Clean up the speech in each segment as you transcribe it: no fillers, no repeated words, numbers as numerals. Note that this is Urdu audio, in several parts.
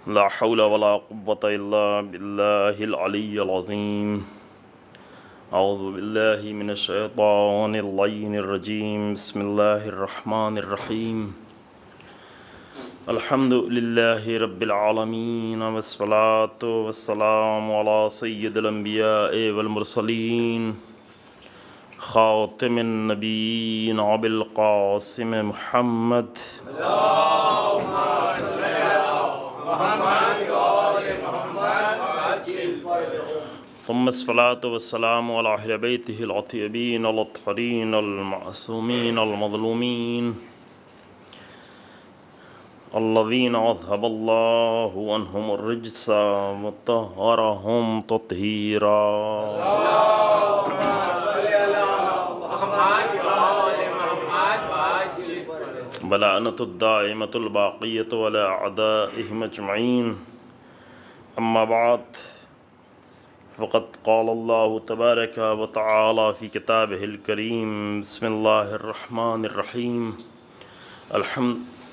لا حول ولا قوة إلا بالله العلي العظيم. أعوذ بالله من الشيطان اللعين الرجيم. بسم الله الرحمن الرحيم. الحمد لله رب العالمين، والصلاة والسلام على سيد الأنبياء والمرسلين، خاتم النبيين أبي القاسم محمد. ثم الصلاة والسلام على أهل بيته الطيبين الطاهرين المعصومين المظلومين الذين أذهب الله عنهم الرجس وطهرهم تطهيرا. بلعنة الدائمة الباقية ولا أعدائهم أجمعين. أما بعد، فقد قال الله تبارك وتعالى في كتابه الكريم: بسم الله الرحمن الرحيم.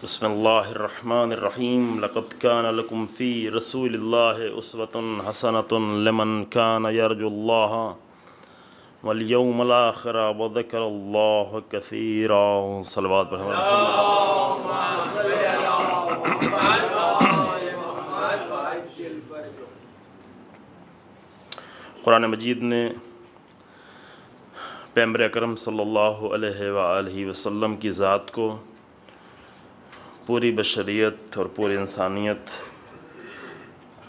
بسم الله الرحمن الرحيم. لقد كان لكم في رسول الله أسوة حسنة لمن كان يرجو الله واليوم الآخر وذكر الله كثيرا. صلوات قرآن مجید نے پیغمبر اکرم صلی اللہ علیہ وآلہ وسلم کی ذات کو پوری بشریت اور پوری انسانیت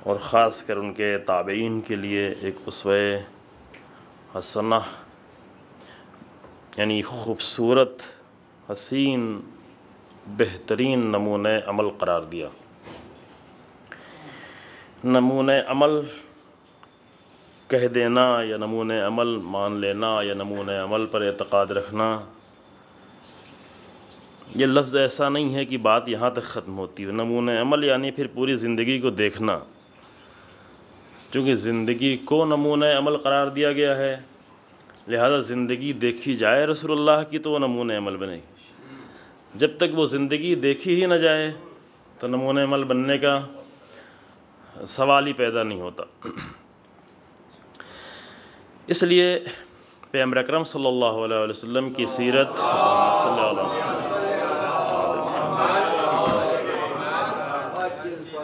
اور خاص کر ان کے تابعین کے لیے ایک اسوہ حسنہ یعنی خوبصورت، حسین، بہترین نمونۂ عمل قرار دیا۔ نمونۂ عمل کہہ دینا یا نمونۂ عمل مان لینا یا نمونۂ عمل پر اعتقاد رکھنا، یہ لفظ ایسا نہیں ہے کہ بات یہاں تک ختم ہوتی ہو۔ نمونۂ عمل یعنی پھر پوری زندگی کو دیکھنا، چونکہ زندگی کو نمونۂ عمل قرار دیا گیا ہے، لہذا زندگی دیکھی جائے رسول اللہ کی تو وہ نمونۂ عمل بنے گی۔ جب تک وہ زندگی دیکھی ہی نہ جائے تو نمونۂ عمل بننے کا سوال ہی پیدا نہیں ہوتا۔ اس لیے پیغمبر اکرم صلی اللہ علیہ وسلم کی سیرت صلی اللہ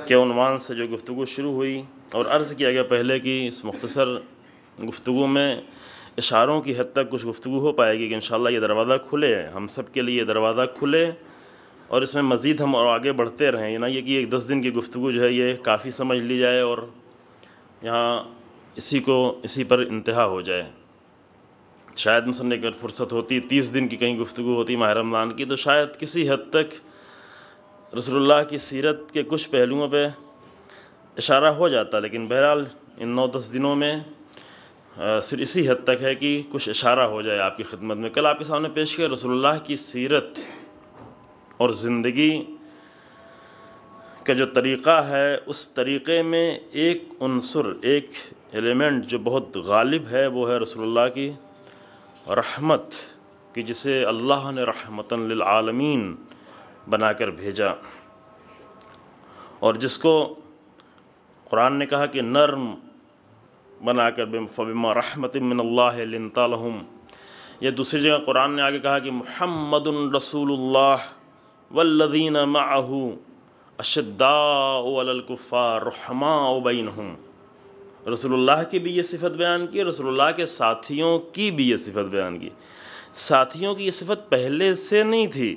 کے عنوان سے جو گفتگو شروع ہوئی، اور عرض کیا گیا پہلے کہ اس مختصر گفتگو میں اشاروں کی حد تک کچھ گفتگو ہو پائے گی کہ انشاءاللہ یہ دروازہ کھلے، ہم سب کے لیے دروازہ کھلے اور اس میں مزید ہم اور آگے بڑھتے رہیں۔ یہ نہ یہ کہ ایک 10 دن کی گفتگو جو ہے یہ کافی سمجھ لی جائے اور یہاں اسی پر انتہا ہو جائے۔ شاید مثلا اگر فرصت ہوتی 30 دن کی کہیں گفتگو ہوتی ماہ رمضان کی تو شاید کسی حد تک رسول اللہ کی سیرت کے کچھ پہلوؤں پہ اشارہ ہو جاتا، لیکن بہرحال ان 9-10 دنوں میں صرف اسی حد تک ہے کہ کچھ اشارہ ہو جائے آپ کی خدمت میں۔ کل آپ کے سامنے پیش کیا رسول اللہ کی سیرت اور زندگی کا جو طریقہ ہے، اس طریقے میں ایک عنصر، ایک ایلیمنٹ جو بہت غالب ہے وہ ہے رسول اللہ کی رحمت، کہ جسے اللہ نے رحمتاً للعالمین بنا کر بھیجا، اور جس کو قرآن نے کہا کہ نرم بنا کر فبما رحمت من اللہ لنت لہم۔ یا دوسری جگہ قرآن نے آگے کہا کہ محمد رسول اللہ والذین معہ اشداء علی الکفار رحماء بینہم۔ رسول اللہ کی بھی یہ صفت بیان کی، رسول اللہ کے ساتھیوں کی بھی یہ صفت بیان کی۔ ساتھیوں کی یہ صفت پہلے سے نہیں تھی،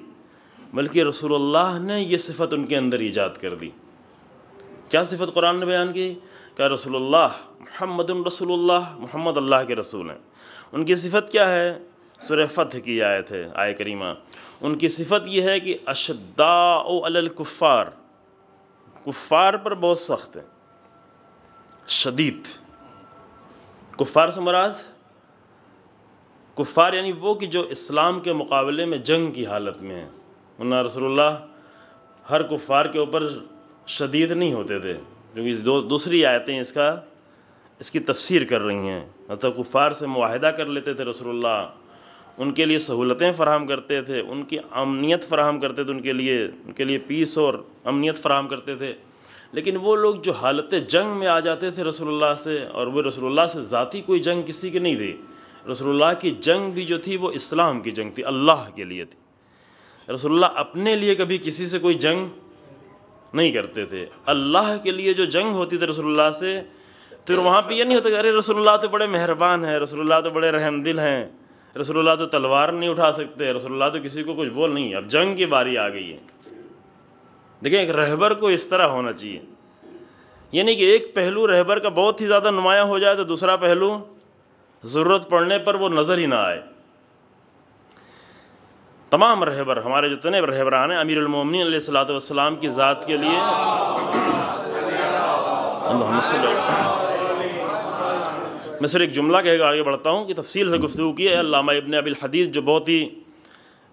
بلکہ رسول اللہ نے یہ صفت ان کے اندر ایجاد کر دی۔ کیا صفت قرآن نے بیان کی؟ کہ رسول اللہ محمد رسول اللہ، محمد اللہ کے رسول ہیں۔ ان کی صفت کیا ہے؟ سورہ فتح کی آیت ہے، آیہ کریمہ۔ ان کی صفت یہ ہے کہ اشداء علی الکفار، کفار پر بہت سخت ہیں، شدید۔ کفار سے مراد کفار یعنی وہ کہ جو اسلام کے مقابلے میں جنگ کی حالت میں ہیں، ورنہ رسول اللہ ہر کفار کے اوپر شدید نہیں ہوتے تھے، کیونکہ دوسری آیتیں اس کی تفسیر کر رہی ہیں۔ مطلب کفار سے معاہدہ کر لیتے تھے رسول اللہ، ان کے لیے سہولتیں فراہم کرتے تھے، ان کی امنیت فراہم کرتے تھے، ان کے لیے پیس اور امنیت فراہم کرتے تھے، لیکن وہ لوگ جو حالت جنگ میں آ جاتے تھے رسول اللہ سے، اور وہ رسول اللہ سے ذاتی کوئی جنگ کسی کی نہیں تھی، رسول اللہ کی جنگ بھی جو تھی وہ اسلام کی جنگ تھی، اللہ کے لیے تھی۔ رسول اللہ اپنے لیے کبھی کسی سے کوئی جنگ نہیں کرتے تھے، اللہ کے لیے جو جنگ ہوتی تھی رسول اللہ سے، پھر وہاں پہ یہ نہیں ہوتا کہ ارے رسول اللہ تو بڑے مہربان ہیں، رسول اللہ تو بڑے رحم دل ہیں، رسول اللہ تو تلوار نہیں اٹھا سکتے، رسول اللہ تو کسی کو کچھ بول نہیں۔ اب جنگ کی باری آ گئی ہے۔ دیکھیں ایک رہبر کو اس طرح ہونا چاہیے، یعنی کہ ایک پہلو رہبر کا بہت ہی زیادہ نمایاں ہو جائے تو دوسرا پہلو ضرورت پڑنے پر وہ نظر ہی نہ آئے۔ تمام رہبر، ہمارے جتنے رہبران ہیں، امیر المومنین علیہ الصلوۃ والسلام کی ذات کے لیے اللہم صلی اللہ، میں صرف ایک جملہ کہے گا آگے بڑھتا ہوں کہ تفصیل سے گفتگو کی ہے۔ علامہ ابن ابی الحدیث جو بہت ہی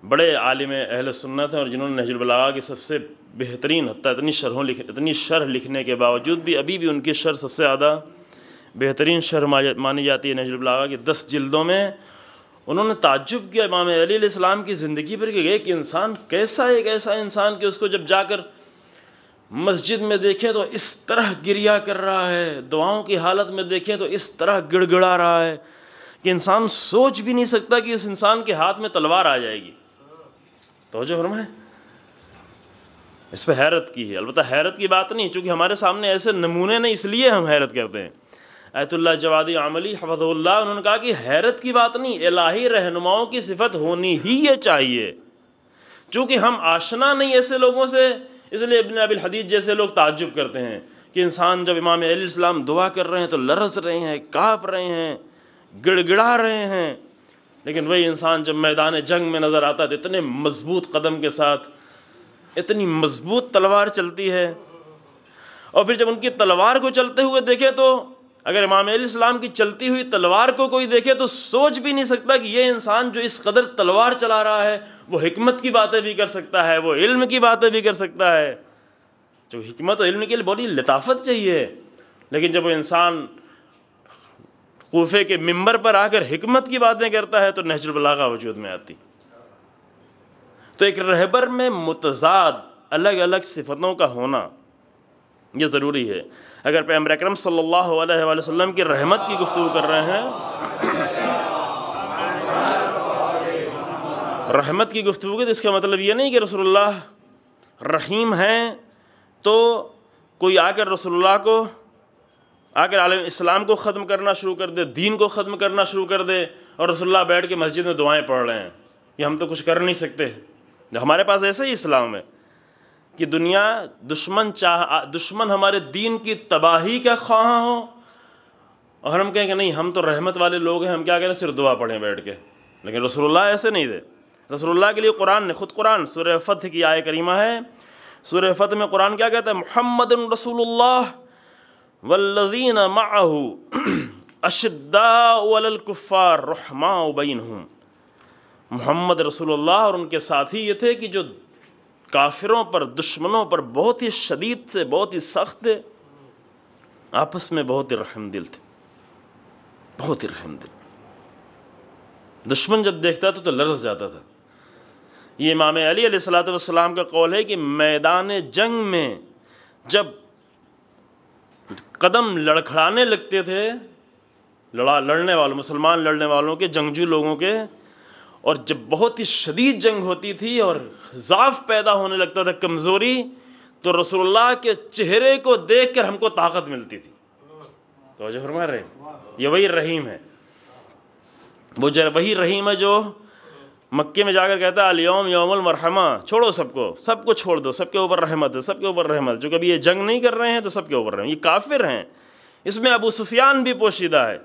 بڑے عالم اہل سنت ہیں اور جنہوں نے نہج البلاغہ کی سب سے بہترین، حتیٰ اتنی شرح لکھنے کے باوجود بھی ابھی بھی ان کی شرح سب سے زیادہ بہترین شرح مانی جاتی ہے نہج البلاغہ کی 10 جلدوں میں۔ انہوں نے تعجب کیا امام علی علیہ السلام کی زندگی پر کہ ایک انسان کیسا، ایک ایسا انسان کہ اس کو جب جا کر مسجد میں دیکھیں تو اس طرح گریا کر رہا ہے، دعاؤں کی حالت میں دیکھیں تو اس طرح گڑ گڑا رہا ہے کہ انسان سوچ بھی نہیں سکتا کہ اس انسان کے ہاتھ میں تلوار آ جائے گی۔ توجہ فرمائیں، اس پہ حیرت کی ہے۔ البتہ حیرت کی بات نہیں، چونکہ ہمارے سامنے ایسے نمونے نہیں، اس لیے ہم حیرت کرتے ہیں۔ آیت اللہ جوادی عملی حفظہ اللہ انہوں نے کہا کہ حیرت کی بات نہیں، الہی رہنماؤں کی صفت ہونی ہی یہ چاہیے، چونکہ ہم آشنا نہیں ایسے لوگوں سے، اس لیے ابن ابی الحدیث جیسے لوگ تعجب کرتے ہیں کہ انسان جب امام علیہ السلام دعا کر رہے ہیں تو لرز رہے ہیں، کانپ رہے ہیں، گڑ گڑا رہے ہیں، لیکن وہی انسان جب میدان جنگ میں نظر آتا ہے تو اتنے مضبوط قدم کے ساتھ اتنی مضبوط تلوار چلتی ہے۔ اور پھر جب ان کی تلوار کو چلتے ہوئے دیکھے تو اگر امام علیہ السلام کی چلتی ہوئی تلوار کو کوئی دیکھے تو سوچ بھی نہیں سکتا کہ یہ انسان جو اس قدر تلوار چلا رہا ہے وہ حکمت کی باتیں بھی کر سکتا ہے، وہ علم کی باتیں بھی کر سکتا ہے۔ جو حکمت و علم کے لیے بڑی لطافت چاہیے، لیکن جب وہ انسان کوفے کے ممبر پر آ کر حکمت کی باتیں کرتا ہے تو نہج البلاغہ وجود میں آتی۔ تو ایک رہبر میں متضاد الگ الگ صفتوں کا ہونا یہ ضروری ہے۔ اگر پیغمبر اکرم صلی اللہ علیہ وآلہ وسلم کی رحمت کی گفتگو کر رہے ہیں، رحمت کی گفتگو کی، تو اس کا مطلب یہ نہیں کہ رسول اللہ رحیم ہیں تو کوئی آ کر رسول اللہ کو آ کر عالم اسلام کو ختم کرنا شروع کر دے، دین کو ختم کرنا شروع کر دے، اور رسول اللہ بیٹھ کے مسجد میں دعائیں پڑھ رہے ہیں، یہ ہم تو کچھ کر نہیں سکتے۔ ہمارے پاس ایسے ہی اسلام ہے کہ دنیا دشمن ہمارے دین کی تباہی کا خواہاں ہو، اور ہم کہیں کہ نہیں ہم تو رحمت والے لوگ ہیں، ہم کیا کریں صرف دعا پڑھیں بیٹھ کے۔ لیکن رسول اللہ ایسے نہیں تھے۔ رسول اللہ کے لیے قرآن نے خود، قرآن سورہ فتح کی آیہ کریمہ ہے، سورہ فتح میں قرآن کیا کہتا ہے؟ محمد رسول اللہ والذین معہ اشداء علی الکفار رحماء بینہم۔ محمد رسول اللہ اور ان کے ساتھی یہ تھے کہ جو کافروں پر، دشمنوں پر بہت ہی شدید سے، بہت ہی سخت تھے، آپس میں بہت ہی رحم دل تھے، بہت ہی رحم دل۔ دشمن جب دیکھتا تھا تو لرز جاتا تھا۔ یہ امام علی علیہ السلام کا قول ہے کہ میدان جنگ میں جب قدم لڑکھڑانے لگتے تھے لڑنے والوں، مسلمان لڑنے والوں کے، جنگجو لوگوں کے، اور جب بہت ہی شدید جنگ ہوتی تھی اور ضعف پیدا ہونے لگتا تھا، کمزوری، تو رسول اللہ کے چہرے کو دیکھ کر ہم کو طاقت ملتی تھی۔ توجہ فرما رہے ہیں؟ یہ وہی رحیم ہے، وہ وہی رحیم ہے جو مکے میں جا کر کہتا ہے الیوم یوم المرحمہ، چھوڑو سب کو چھوڑ دو، سب کے اوپر رحمت ہے، سب کے اوپر رحمت۔ جو کبھی یہ جنگ نہیں کر رہے ہیں تو سب کے اوپر رحمت۔ یہ کافر ہیں، اس میں ابو سفیان بھی پوشیدہ ہے،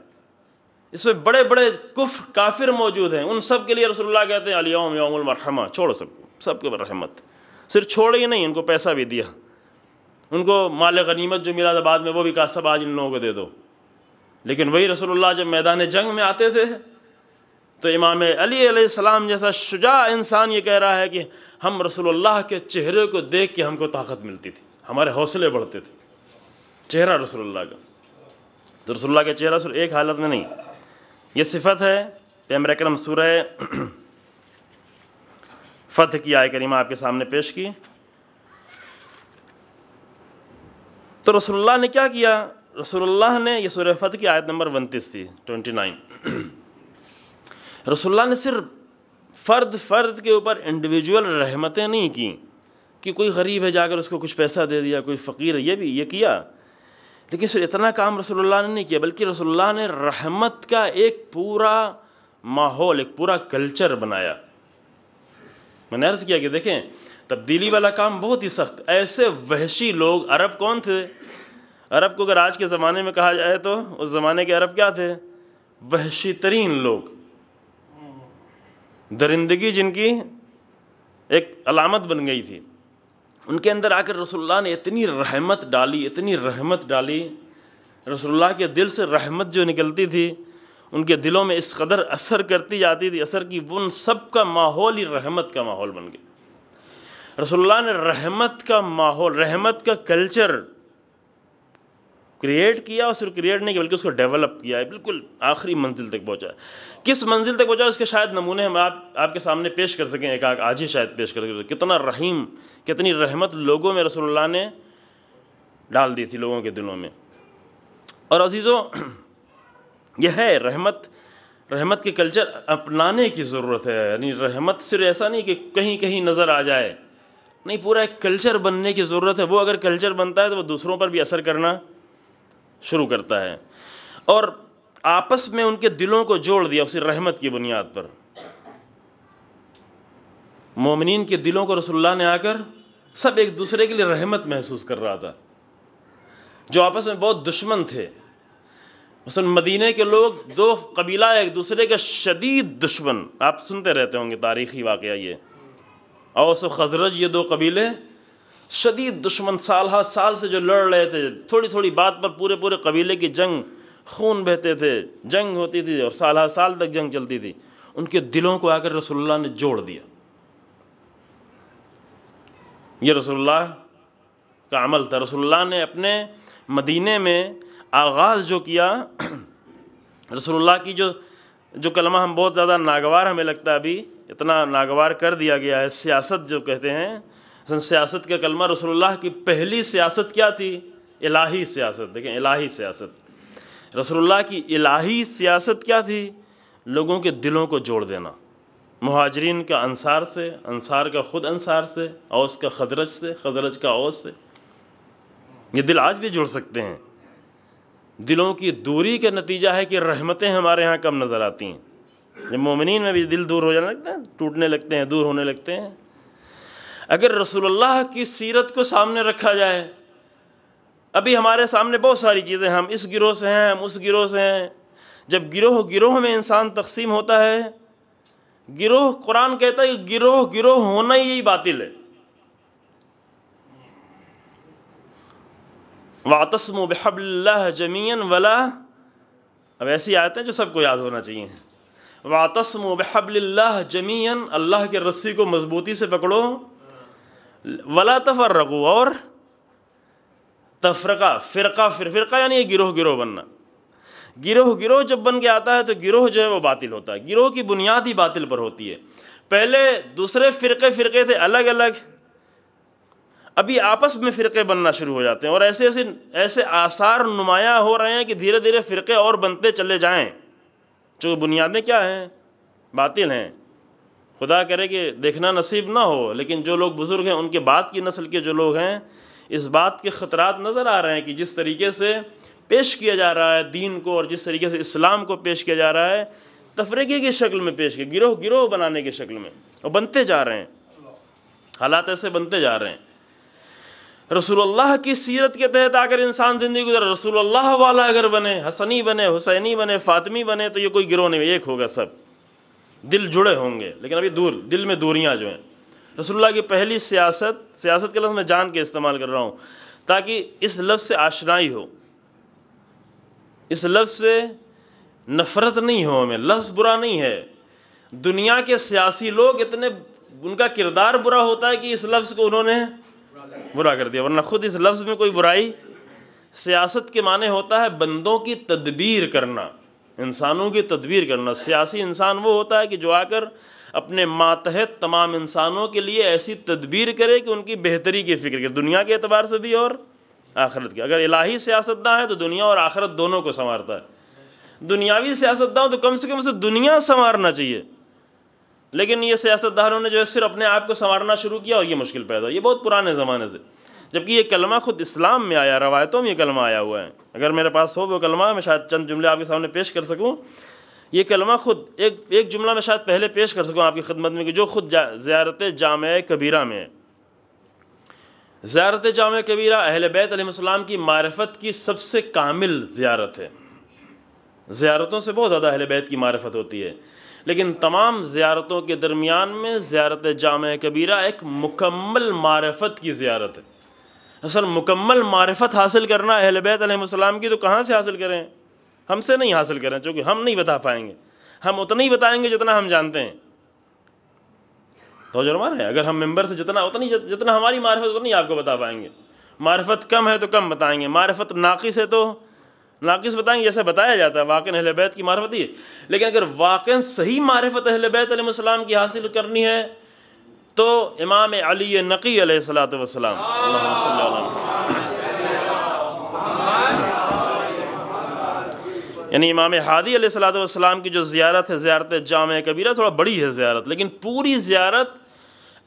اس میں بڑے بڑے کفر کافر موجود ہیں، ان سب کے لیے رسول اللہ کہتے ہیں الیوم یوم المرحمہ، چھوڑو سب کے اوپر رحمت۔ صرف چھوڑے ہی نہیں، ان کو پیسہ بھی دیا، ان کو مال غنیمت جو ملا تھا بعد میں وہ بھی کہا سب آج ان لوگوں کو دے دو۔ لیکن وہی رسول اللہ جب میدان جنگ میں آتے تھے تو امام علی علیہ السلام جیسا شجاع انسان یہ کہہ رہا ہے کہ ہم رسول اللہ کے چہرے کو دیکھ کے ہم کو طاقت ملتی تھی، ہمارے حوصلے بڑھتے تھے۔ چہرہ رسول اللہ کا، تو رسول اللہ کا چہرہ صرف ایک حالت میں نہیں، یہ صفت ہے۔ پیغمبر اکرم سورہ فتح کی آیہ کریمہ آپ کے سامنے پیش کی۔ تو رسول اللہ نے کیا کیا؟ رسول اللہ نے، یہ سورہ فتح کی آیت نمبر 29 تھی، 29، رسول اللہ نے صرف فرد کے اوپر انڈیویجول رحمتیں نہیں کیں کہ کوئی غریب ہے جا کر اس کو کچھ پیسہ دے دیا، کوئی فقیر ہے یہ کیا، لیکن صرف اتنا کام رسول اللہ نے نہیں کیا، بلکہ رسول اللہ نے رحمت کا ایک پورا ماحول، ایک پورا کلچر بنایا۔ میں نے عرض کیا کہ دیکھیں تبدیلی والا کام بہت ہی سخت، ایسے وحشی لوگ عرب کون تھے؟ عرب کو اگر آج کے زمانے میں کہا جائے تو اس زمانے کے عرب کیا تھے؟ وحشی ترین لوگ، درندگی جن کی ایک علامت بن گئی تھی۔ ان کے اندر آ کر رسول اللہ نے اتنی رحمت ڈالی، رسول اللہ کے دل سے رحمت جو نکلتی تھی ان کے دلوں میں اس قدر اثر کرتی جاتی تھی، اثر کی ان سب کا ماحول ہی رحمت کا ماحول بن گیا۔ رسول اللہ نے رحمت کا ماحول، رحمت کا کلچر کریٹ کیا، اور صرف کریٹ نہیں کیا بلکہ اس کو ڈیولپ کیا ہے، بالکل آخری منزل تک پہنچا۔ کس منزل تک پہنچا اس کے شاید نمونے ہم آپ کے سامنے پیش کر سکیں، ایک آج ہی شاید پیش کر سکیں، کتنا رحیم، کتنی رحمت لوگوں میں رسول اللہ نے ڈال دی تھی، لوگوں کے دلوں میں۔ اور عزیزوں، یہ ہے رحمت کے کلچر اپنانے کی ضرورت ہے، یعنی رحمت صرف ایسا نہیں کہ کہیں نظر آ جائے، نہیں، پورا ایک کلچر بننے کی ضرورت ہے۔ وہ اگر کلچر بنتا ہے تو وہ دوسروں پر بھی اثر کرنا شروع کرتا ہے، اور آپس میں ان کے دلوں کو جوڑ دیا اسی رحمت کی بنیاد پر۔ مومنین کے دلوں کو رسول اللہ نے آ کر سب ایک دوسرے کے لیے رحمت محسوس کر رہا تھا۔ جو آپس میں بہت دشمن تھے، مثلا مدینے کے لوگ، دو قبیلہ ایک دوسرے کے شدید دشمن، آپ سنتے رہتے ہوں گے تاریخی واقعہ، یہ اوس و خزرج، یہ دو قبیلے شدید دشمن، سال سے جو لڑ رہے تھے، تھوڑی بات پر پورے قبیلے کی جنگ، خون بہتے تھے، جنگ ہوتی تھی اور سال تک جنگ چلتی تھی۔ ان کے دلوں کو آ کر رسول اللہ نے جوڑ دیا۔ یہ رسول اللہ کا عمل تھا۔ رسول اللہ نے اپنے مدینے میں آغاز جو کیا، رسول اللہ کی جو کلمہ ہم بہت زیادہ ناگوار ہمیں لگتا ہے، ابھی اتنا ناگوار کر دیا گیا ہے، سیاست جو کہتے ہیں، سیاست کا کلمہ، رسول اللہ کی پہلی سیاست کیا تھی؟ الہی سیاست۔ دیکھیں، الہی سیاست، رسول اللہ کی الہی سیاست کیا تھی؟ لوگوں کے دلوں کو جوڑ دینا، مہاجرین کا انصار سے، انصار کا خود انصار سے، اوس کا خزرج سے، خزرج کا اوس سے۔ یہ دل آج بھی جڑ سکتے ہیں۔ دلوں کی دوری کا نتیجہ ہے کہ رحمتیں ہمارے ہاں کم نظر آتی ہیں، جب مومنین میں بھی دل دور ہو جانے لگتے ہیں، ٹوٹنے لگتے ہیں، دور ہونے لگتے ہیں۔ اگر رسول اللہ کی سیرت کو سامنے رکھا جائے، ابھی ہمارے سامنے بہت ساری چیزیں، ہم اس گروہ سے ہیں، ہم اس گروہ سے ہیں۔ جب گروہ میں انسان تقسیم ہوتا ہے، گروہ، قرآن کہتا ہے کہ گروہ ہونا ہی باطل ہے۔ وَاعْتَصِمُوا بِحَبْلِ اللَّهِ جَمِيعًا وَلَا، اب ایسی آیتیں جو سب کو یاد ہونا چاہیے۔ وَاعْتَصِمُوا بِحَبْلِ اللَّهِ جَمِيعًا، اللہ کے رسی کو مضبوطی سے پکڑو، وَلَا تَفَرَّقُوا، اور فرقہ یعنی یہ گروہ بننا۔ گروہ جب بن کے آتا ہے تو گروہ جو ہے وہ باطل ہوتا ہے، گروہ کی بنیاد ہی باطل پر ہوتی ہے۔ پہلے دوسرے فرقے تھے الگ الگ، ابھی آپس میں فرقے بننا شروع ہو جاتے ہیں، اور ایسے آثار نمایاں ہو رہے ہیں کہ دھیرے دھیرے فرقے اور بنتے چلے جائیں، جو بنیادیں کیا ہیں؟ باطل ہیں۔ خدا کرے کہ دیکھنا نصیب نہ ہو، لیکن جو لوگ بزرگ ہیں ان کے بعد کی نسل کے جو لوگ ہیں، اس بات کے خطرات نظر آ رہے ہیں کہ جس طریقے سے پیش کیا جا رہا ہے دین کو، اور جس طریقے سے اسلام کو پیش کیا جا رہا ہے، تفریقے کی شکل میں پیش کیا، گروہ بنانے کی شکل میں، اور بنتے جا رہے ہیں، حالات ایسے بنتے جا رہے ہیں۔ رسول اللہ کی سیرت کے تحت آ کر انسان زندگی گزر، رسول اللہ والا اگر بنے، حسنی بنے، حسینی بنے، فاطمی بنے، تو یہ کوئی گروہ نہیں، ایک ہوگا، سب دل جڑے ہوں گے، لیکن ابھی دل میں دوریاں جو ہیں۔ رسول اللہ کی پہلی سیاست کا لفظ میں جان کے استعمال کر رہا ہوں تاکہ اس لفظ سے آشنائی ہو، اس لفظ سے نفرت نہیں ہو ہمیں۔ لفظ برا نہیں ہے، دنیا کے سیاسی لوگ اتنے، ان کا کردار برا ہوتا ہے کہ اس لفظ کو انہوں نے برا کر دیا، ورنہ خود اس لفظ میں کوئی برائی۔ سیاست کے معنی ہوتا ہے بندوں کی تدبیر کرنا، انسانوں کی تدبیر کرنا۔ سیاسی انسان وہ ہوتا ہے کہ جو آ کر اپنے ماتحت تمام انسانوں کے لیے ایسی تدبیر کرے کہ ان کی بہتری کی فکر کرے، دنیا کے اعتبار سے بھی اور آخرت کی. اگر الہی سیاستداں ہے تو دنیا اور آخرت دونوں کو سنوارتا ہے. دنیاوی سیاستداں تو کم سے کم اسے دنیا سنوارنا چاہیے، لیکن یہ سیاستدانوں نے جو ہے صرف اپنے آپ کو سنوارنا شروع کیا اور یہ مشکل پیدا. یہ بہت پرانے زمانے سے، جبکہ یہ کلمہ خود اسلام میں آیا، روایتوں میں یہ کلمہ آیا ہوا ہے. اگر میرے پاس ہو وہ کلمہ میں شاید چند جملے آپ کے سامنے پیش کر سکوں. یہ کلمہ خود ایک جملہ میں شاید پہلے پیش کر سکوں آپ کی خدمت میں، کہ جو خود زیارت جامع کبیرہ میں ہے. زیارت جامع کبیرہ اہل بیت علیہ السلام کی معرفت کی سب سے کامل زیارت ہے. زیارتوں سے بہت زیادہ اہل بیت کی معرفت ہوتی ہے، لیکن تمام زیارتوں کے درمیان میں زیارت جامع کبیرہ ایک مکمل معرفت کی زیارت ہے. اصل مکمل معرفت حاصل کرنا اہل بیت علیہ السلام کی تو کہاں سے حاصل کریں؟ ہم سے نہیں حاصل کریں، چونکہ ہم نہیں بتا پائیں گے. ہم اتنا ہی بتائیں گے جتنا ہم جانتے ہیں. تو جرمان ہے، اگر ہم ممبر سے جتنا ہماری معرفت اتنی آپ کو بتا پائیں گے. معرفت کم ہے تو کم بتائیں گے، معرفت ناقص ہے تو ناقص بتائیں گے، جیسے بتایا جاتا ہے. واقعاً اہل بیت کی معرفت ہی ہے، لیکن اگر واقعاً صحیح معرفت اہل بیت علیہ السلام کی حاصل کرنی ہے تو امام علی نقی علیہ الصلوۃ والسلام، اللہم صلی علی محمد، یعنی امام ہادی علیہ الصلوۃ والسلام کی جو زیارت ہے، زیارت جامع کبیرہ، تھوڑا بڑی ہے زیارت، لیکن پوری زیارت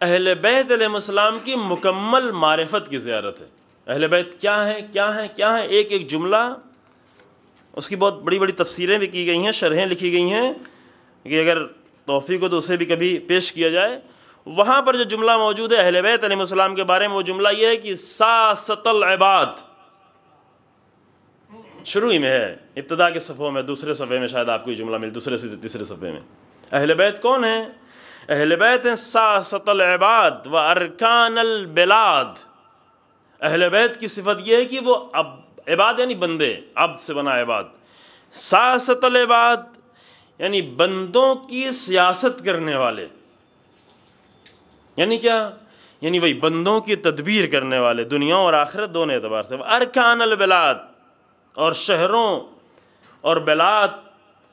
اہل بیت علیہ السلام کی مکمل معرفت کی زیارت ہے. اہل بیت کیا ہیں کیا ہیں کیا ہیں، ایک ایک جملہ اس کی بہت بڑی بڑی تفسیریں بھی کی گئی ہیں، شرحیں لکھی گئی ہیں، کہ اگر توفیق ہو تو اسے بھی کبھی پیش کیا جائے. وہاں پر جو جملہ موجود ہے اہل بیت علیہ السلام کے بارے میں، وہ جملہ یہ ہے کہ ساست العباد، شروع ہی میں ہے، ابتدا کے صفحوں میں، دوسرے صفحے میں شاید آپ کو یہ جملہ مل، دوسرے سے تیسرے صفحے میں. اہل بیت کون ہیں؟ اہل بیت ہیں ساست العباد و ارکان البلاد. اہل بیت کی صفت یہ ہے کہ وہ عباد یعنی بندے، عبد سے بنا عباد. ساست العباد یعنی بندوں کی سیاست کرنے والے. یعنی کیا؟ یعنی وہی بندوں کی تدبیر کرنے والے، دنیا اور آخرت دونوں اعتبار سے. ارکان البلاد، اور شہروں اور بلاد،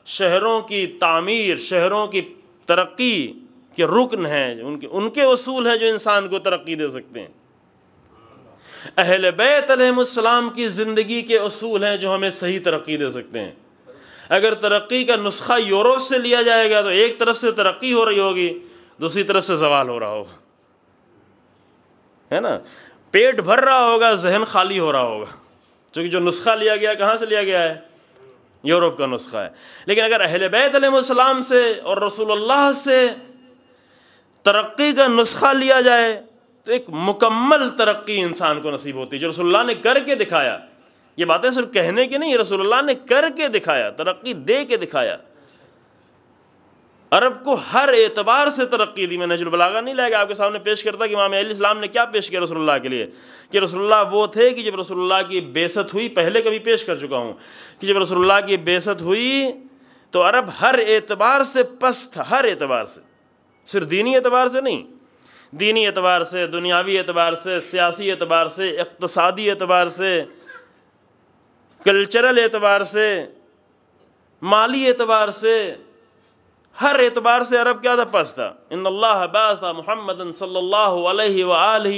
شہروں کی تعمیر، شہروں کی ترقی کے رکن ہیں، ان کے اصول ہیں جو انسان کو ترقی دے سکتے ہیں. اہل بیت علیہ السلام کی زندگی کے اصول ہیں جو ہمیں صحیح ترقی دے سکتے ہیں. اگر ترقی کا نسخہ یورپ سے لیا جائے گا تو ایک طرف سے ترقی ہو رہی ہوگی، دوسری طرف سے زوال ہو رہا ہوگا، ہے نا. پیٹ بھر رہا ہوگا، ذہن خالی ہو رہا ہوگا، چونکہ جو نسخہ لیا گیا کہاں سے لیا گیا ہے؟ یورپ کا نسخہ ہے. لیکن اگر اہل بیت علیہ السلام سے اور رسول اللہ سے ترقی کا نسخہ لیا جائے تو ایک مکمل ترقی انسان کو نصیب ہوتی ہے، جو رسول اللہ نے کر کے دکھایا. یہ باتیں صرف کہنے کی نہیں، رسول اللہ نے کر کے دکھایا، ترقی دے کے دکھایا. عرب کو ہر اعتبار سے ترقی دی. میں نہج البلاغہ نہیں لائے گا آپ کے سامنے پیش کرتا کہ امام علیہ السلام نے کیا پیش کیا رسول اللہ کے لیے. کہ رسول اللہ وہ تھے کہ جب رسول اللہ کی بعثت ہوئی، پہلے کبھی پیش کر چکا ہوں کہ جب رسول اللہ کی بعثت ہوئی تو عرب ہر اعتبار سے پست تھا، ہر اعتبار سے، صرف دینی اعتبار سے نہیں، دینی اعتبار سے، دنیاوی اعتبار سے، سیاسی اعتبار سے، اقتصادی اعتبار سے، کلچرل اعتبار سے، مالی اعتبار سے، ہر اعتبار سے عرب کیا تھا؟ پس تھا. ان اللہ بعث محمد صلی اللہ علیہ وآلہ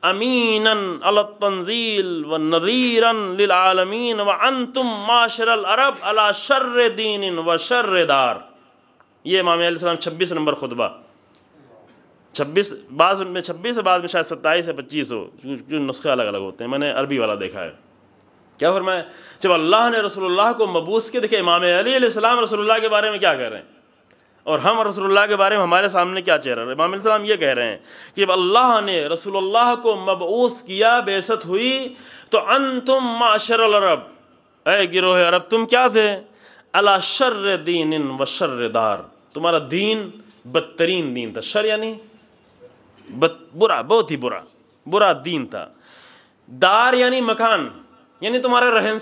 امیناً علی التنزیل ونذیراً للعالمین وانتم معاشر العرب علی شر دین و شر دار. یہ امام علیہ السلام 26 نمبر خطبہ، 26 بعض ان میں 26 ہے، بعض میں شاید 27 ہے 25 ہو، جو نسخے الگ الگ ہوتے ہیں، میں نے عربی والا دیکھا ہے. کیا فرمایا؟ جب اللہ نے رسول اللہ کو مبعوث کے دیکھے، امام علی علیہ السلام رسول اللہ کے بارے میں کیا کہہ رہے ہیں، اور ہم رسول اللہ کے بارے میں ہمارے سامنے کیا چہرہ ہے. امام علیہ السلام یہ کہہ رہے ہیں کہ جب اللہ نے رسول اللہ کو مبعوث کیا، بعثت ہوئی، تو انتم معاشر العرب، اے گروہ عرب، تم کیا تھے؟ علی شر دین و شر دار، تمہارا دین بدترین دین تھا. شر یعنی برا، بہت ہی برا دین تھا. دار یعنی مکان، یعنی تمہارا رہن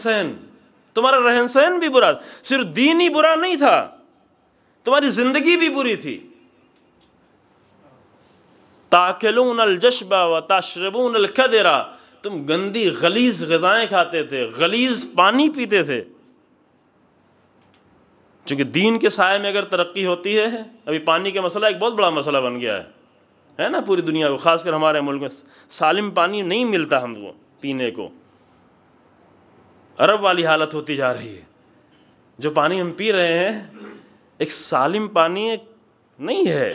سہن بھی برا. صرف دین ہی برا نہیں تھا، تمہاری زندگی بھی بری تھی. تاکلون الجشب و تشربون الکدرا، تم گندی غلیظ غذائیں کھاتے تھے، غلیظ پانی پیتے تھے. چونکہ دین کے سائے میں اگر ترقی ہوتی ہے، ابھی پانی کا مسئلہ ایک بہت بڑا مسئلہ بن گیا ہے نا پوری دنیا کو، خاص کر ہمارے ملک میں سالم پانی نہیں ملتا ہم کو پینے کو. عرب والی حالت ہوتی جا رہی ہے. جو پانی ہم پی رہے ہیں ایک سالم پانی نہیں ہے.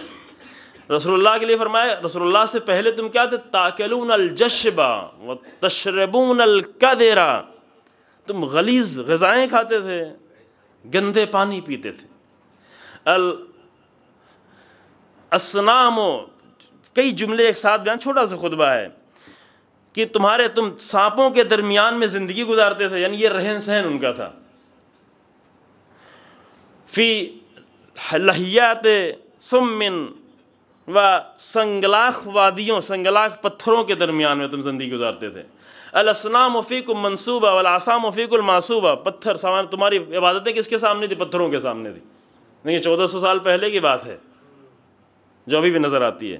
رسول اللہ کے لیے فرمایا رسول اللہ سے پہلے تم کیا تھے؟ تاکلون الجشب وتشربون الکدر، تم غلیظ غذائیں کھاتے تھے، گندے پانی پیتے تھے. الاسنام، کئی جملے ایک ساتھ بیان، چھوٹا سا خطبہ ہے کہ تم سانپوں کے درمیان میں زندگی گزارتے تھے، یعنی یہ رہن سہن ان کا تھا. فی لہیات سم و سنگلاخ وادیوں، سنگلاخ پتھروں کے درمیان میں تم زندگی گزارتے تھے. الاسنام فیکم منصوبہ والآثام فیکم المعصوبہ، پتھر سامان، تمہاری عبادتیں کس کے سامنے تھی؟ پتھروں کے سامنے تھی. نہیں، 1400 سال پہلے کی بات ہے جو ابھی بھی نظر آتی ہے.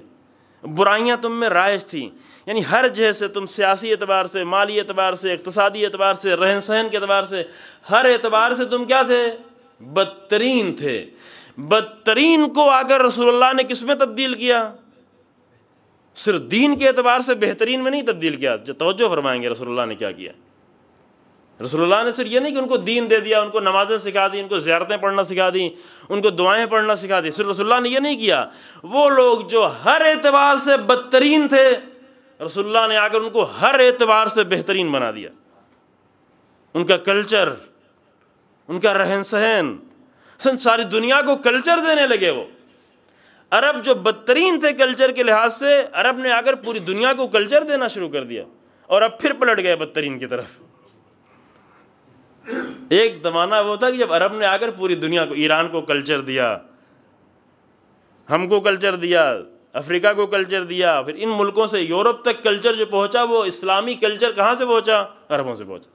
برائیاں تم میں رائج تھیں، یعنی ہر جہت سے تم سیاسی اعتبار سے، مالی اعتبار سے، اقتصادی اعتبار سے، رہن سہن کے اعتبار سے، ہر اعتبار سے تم کیا تھے؟ بدترین تھے. بدترین کو آ کر رسول اللہ نے کس میں تبدیل کیا؟ صرف دین کے اعتبار سے بہترین میں نہیں تبدیل کیا. جو توجہ فرمائیں گے رسول اللہ نے کیا کیا. رسول اللہ نے صرف یہ نہیں کہ ان کو دین دے دیا، ان کو نمازیں سکھا دی، ان کو زیارتیں پڑھنا سکھا دی، ان کو دعائیں پڑھنا سکھا دی. صرف رسول اللہ نے یہ نہیں کیا، وہ لوگ جو ہر اعتبار سے بدترین تھے رسول اللہ نے آ کر ان کو ہر اعتبار سے بہترین بنا دیا. ان کا کلچر، ان کا رہن سہن، ساری دنیا کو کلچر دینے لگے. وہ عرب جو بدترین تھے کلچر کے لحاظ سے، عرب نے آ کر پوری دنیا کو کلچر دینا شروع کر دیا، اور اب پھر پلٹ گئے بدترین کی طرف. ایک زمانہ وہ تھا کہ جب عرب نے آ کر پوری دنیا کو، ایران کو کلچر دیا، ہم کو کلچر دیا، افریقہ کو کلچر دیا، پھر ان ملکوں سے یورپ تک کلچر جو پہنچا وہ اسلامی کلچر کہاں سے پہنچا؟ عربوں سے پہنچا.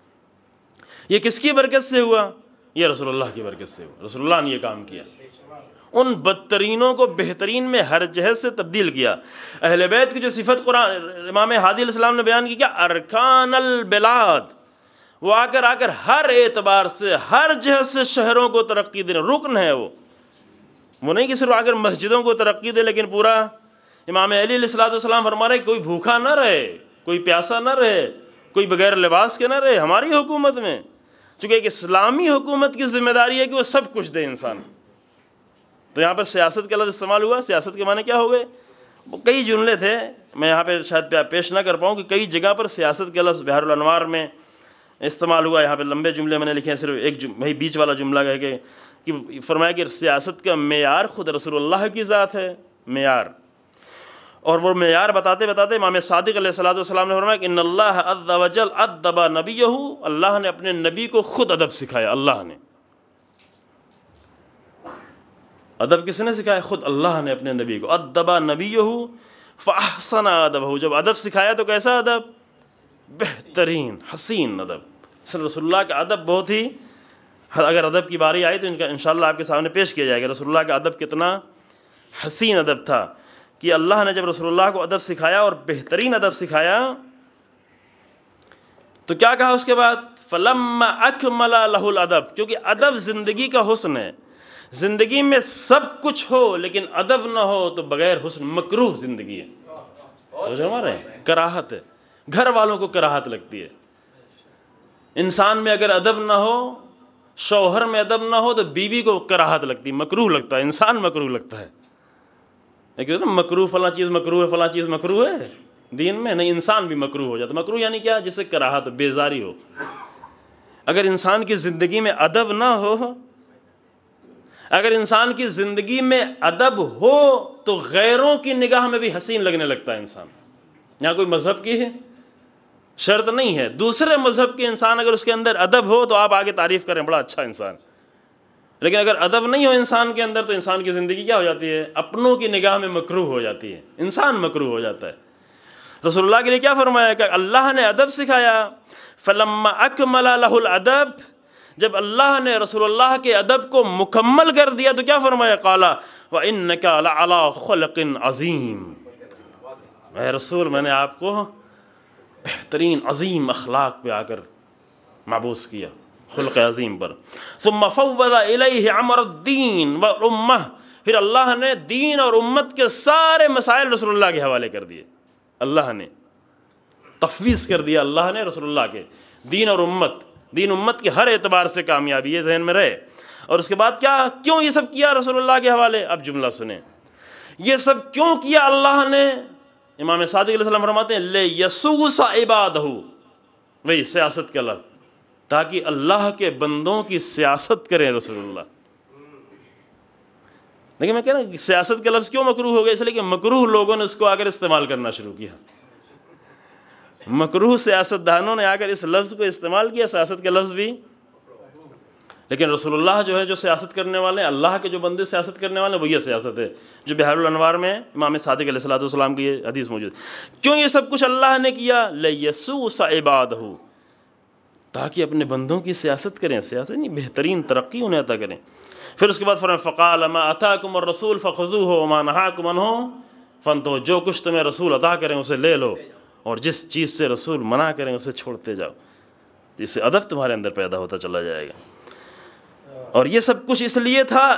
یہ کس کی برکت سے ہوا؟ یہ رسول اللہ کی برکت سے ہوا. رسول اللہ نے یہ کام کیا، ان بدترینوں کو بہترین میں ہر جہت سے تبدیل کیا. اہل بیت کی جو صفت قرآن امام ہادی علیہ السلام نے بیان کی، کیا؟ ارکان البلاد، وہ آ کر ہر اعتبار سے، ہر جہت سے شہروں کو ترقی دے. رکن ہے وہ نہیں کہ صرف آ کر مسجدوں کو ترقی دے، لیکن پورا امام علی علیہ السلام فرما رہے کہ کوئی بھوکا نہ رہے، کوئی پیاسا نہ رہے، کوئی بغیر لباس کے نہ رہے ہماری حکومت میں. چونکہ ایک اسلامی حکومت کی ذمہ داری ہے کہ وہ سب کچھ دے انسان. تو یہاں پر سیاست کا لفظ استعمال ہوا. سیاست کے معنی کیا ہو گئے؟ وہ کئی جملے تھے، میں یہاں پہ شاید پیش نہ کر پاؤں کہ کئی جگہ پر سیاست کا لفظ بحر الانوار میں استعمال ہوا. یہاں پہ لمبے جملے میں نے لکھے ہیں، صرف ایک وہی بیچ والا جملہ ہے کہ فرمایا کہ سیاست کا معیار خود رسول اللہ کی ذات ہے. معیار، اور وہ معیار بتاتے بتاتے امام صادق علیہ السلام نے فرمایا کہ ان اللہ عز وجل ادب نبیہ، اللہ نے اپنے نبی کو خود ادب سکھایا. اللہ نے ادب کس نے سکھایا؟ خود اللہ نے اپنے نبی کو. ادب نبیہ فاحسن ادبہ، جب ادب سکھایا تو کیسا ادب؟ بہترین حسین ادب. رسول اللہ کا ادب بہت ہی، اگر ادب کی باری آئی تو انشاءاللہ آپ کے سامنے پیش کیا جائے گا. رسول اللہ کا ادب کتنا حسین ادب تھا کہ اللہ نے جب رسول اللہ کو ادب سکھایا اور بہترین ادب سکھایا تو کیا کہا اس کے بعد؟ فَلَمَّا أَكْمَلَ لَهُ الْأَدَبِ، کیونکہ ادب زندگی کا حسن ہے. زندگی میں سب کچھ ہو لیکن ادب نہ ہو تو بغیر حسن مکروہ زندگی ہے. تو جو ہمارے کراہت ہے، گھر والوں کو کراہت لگتی ہے. انسان میں اگر ادب نہ ہو، شوہر میں ادب نہ ہو تو بیوی کو کراہت لگتی، مکروہ لگتا ہے، انسان مکروہ لگتا ہے. لیکن مکروہ فلاں چیز مکروہ ہے، فلاں چیز مکروہ ہے دین میں نہیں، انسان بھی مکروہ ہو جاتا. مکروہ یعنی کیا؟ جس سے کراہت، بیزاری ہو. اگر انسان کی زندگی میں ادب نہ ہو، اگر انسان کی زندگی میں ادب ہو تو غیروں کی نگاہ میں بھی حسین لگنے لگتا ہے انسان. یہاں کوئی مذہب کی ہے شرط نہیں ہے، دوسرے مذہب کے انسان اگر اس کے اندر ادب ہو تو آپ آگے تعریف کریں بڑا اچھا انسان. لیکن اگر ادب نہیں ہو انسان کے اندر تو انسان کی زندگی کیا ہو جاتی ہے؟ اپنوں کی نگاہ میں مکروہ ہو جاتی ہے، انسان مکروہ ہو جاتا ہے. رسول اللہ کے لیے کیا فرمایا کہ اللہ نے ادب سکھایا. فَلَمَّا أَكْمَلَ لَهُ الْأَدَبِ، جب اللہ نے رسول اللہ کے ادب کو مکمل کر دیا تو کیا فرمایا؟ قَالَ وَإِنَّكَ لَعَلَىٰ خَلْقٍ عَظِيمٍ، اے رسول میں نے آپ کو بہترین عظیم اخلاق پہ آ کر مبعوث کیا، خلق عظیم پر. ثم فوض الیہ امر الدین والامہ، پھر اللہ نے دین اور امت کے سارے مسائل رسول اللہ کے حوالے کر دیے. اللہ نے تفویض کر دیا، اللہ نے رسول اللہ کے دین اور امت، دین امت کے ہر اعتبار سے کامیابی، یہ ذہن میں رہے۔ اور اس کے بعد کیوں یہ سب کیا رسول اللہ کے حوالے؟ اب جملہ سنیں، یہ سب کیوں کیا اللہ نے؟ امام صادق علیہ السلام فرماتے ہیں لِيَسُوسَ عِبَادَهُ، وہی سیاست کا لفظ، تاکہ اللہ کے بندوں کی سیاست کریں رسول اللہ۔ لیکن میں کہہ رہا ہوں سیاست کا لفظ کیوں مکروہ ہو گیا؟ اس لیے کہ مکروہ لوگوں نے اس کو آ کر استعمال کرنا شروع کیا، مکروہ سیاست دانوں نے آ کر اس لفظ کو استعمال کیا، سیاست کا لفظ بھی۔ لیکن رسول اللہ جو ہے جو سیاست کرنے والے ہیں، اللہ کے جو بندے سیاست کرنے والے ہیں، وہ یہ سیاست ہے جو بحار الانوار میں امام صادق علیہ السلام کی یہ حدیث موجود ہے۔ کیوں یہ سب کچھ اللہ نے کیا؟ لِيَسُوسَ عِبَادَهُ، تاکہ اپنے بندوں کی سیاست کریں، سیاست نہیں بہترین ترقی انہیں عطا کریں۔ پھر اس کے بعد فرمایا فَقَالَ مَا أَتَاكُمُ الرَّسُولُ فَخُذُوهُ وَمَا نَهَاكُمْ عَنْهُ فَانْتَهُوا، جو کچھ تمہیں رسول عطا کریں اسے لے لو، اور جس چیز سے رسول منع کریں اسے چھوڑتے جاؤ۔ اس سے ادب تمہارے اندر پیدا ہوتا چلا جائے گا۔ اور یہ سب کچھ اس لیے تھا،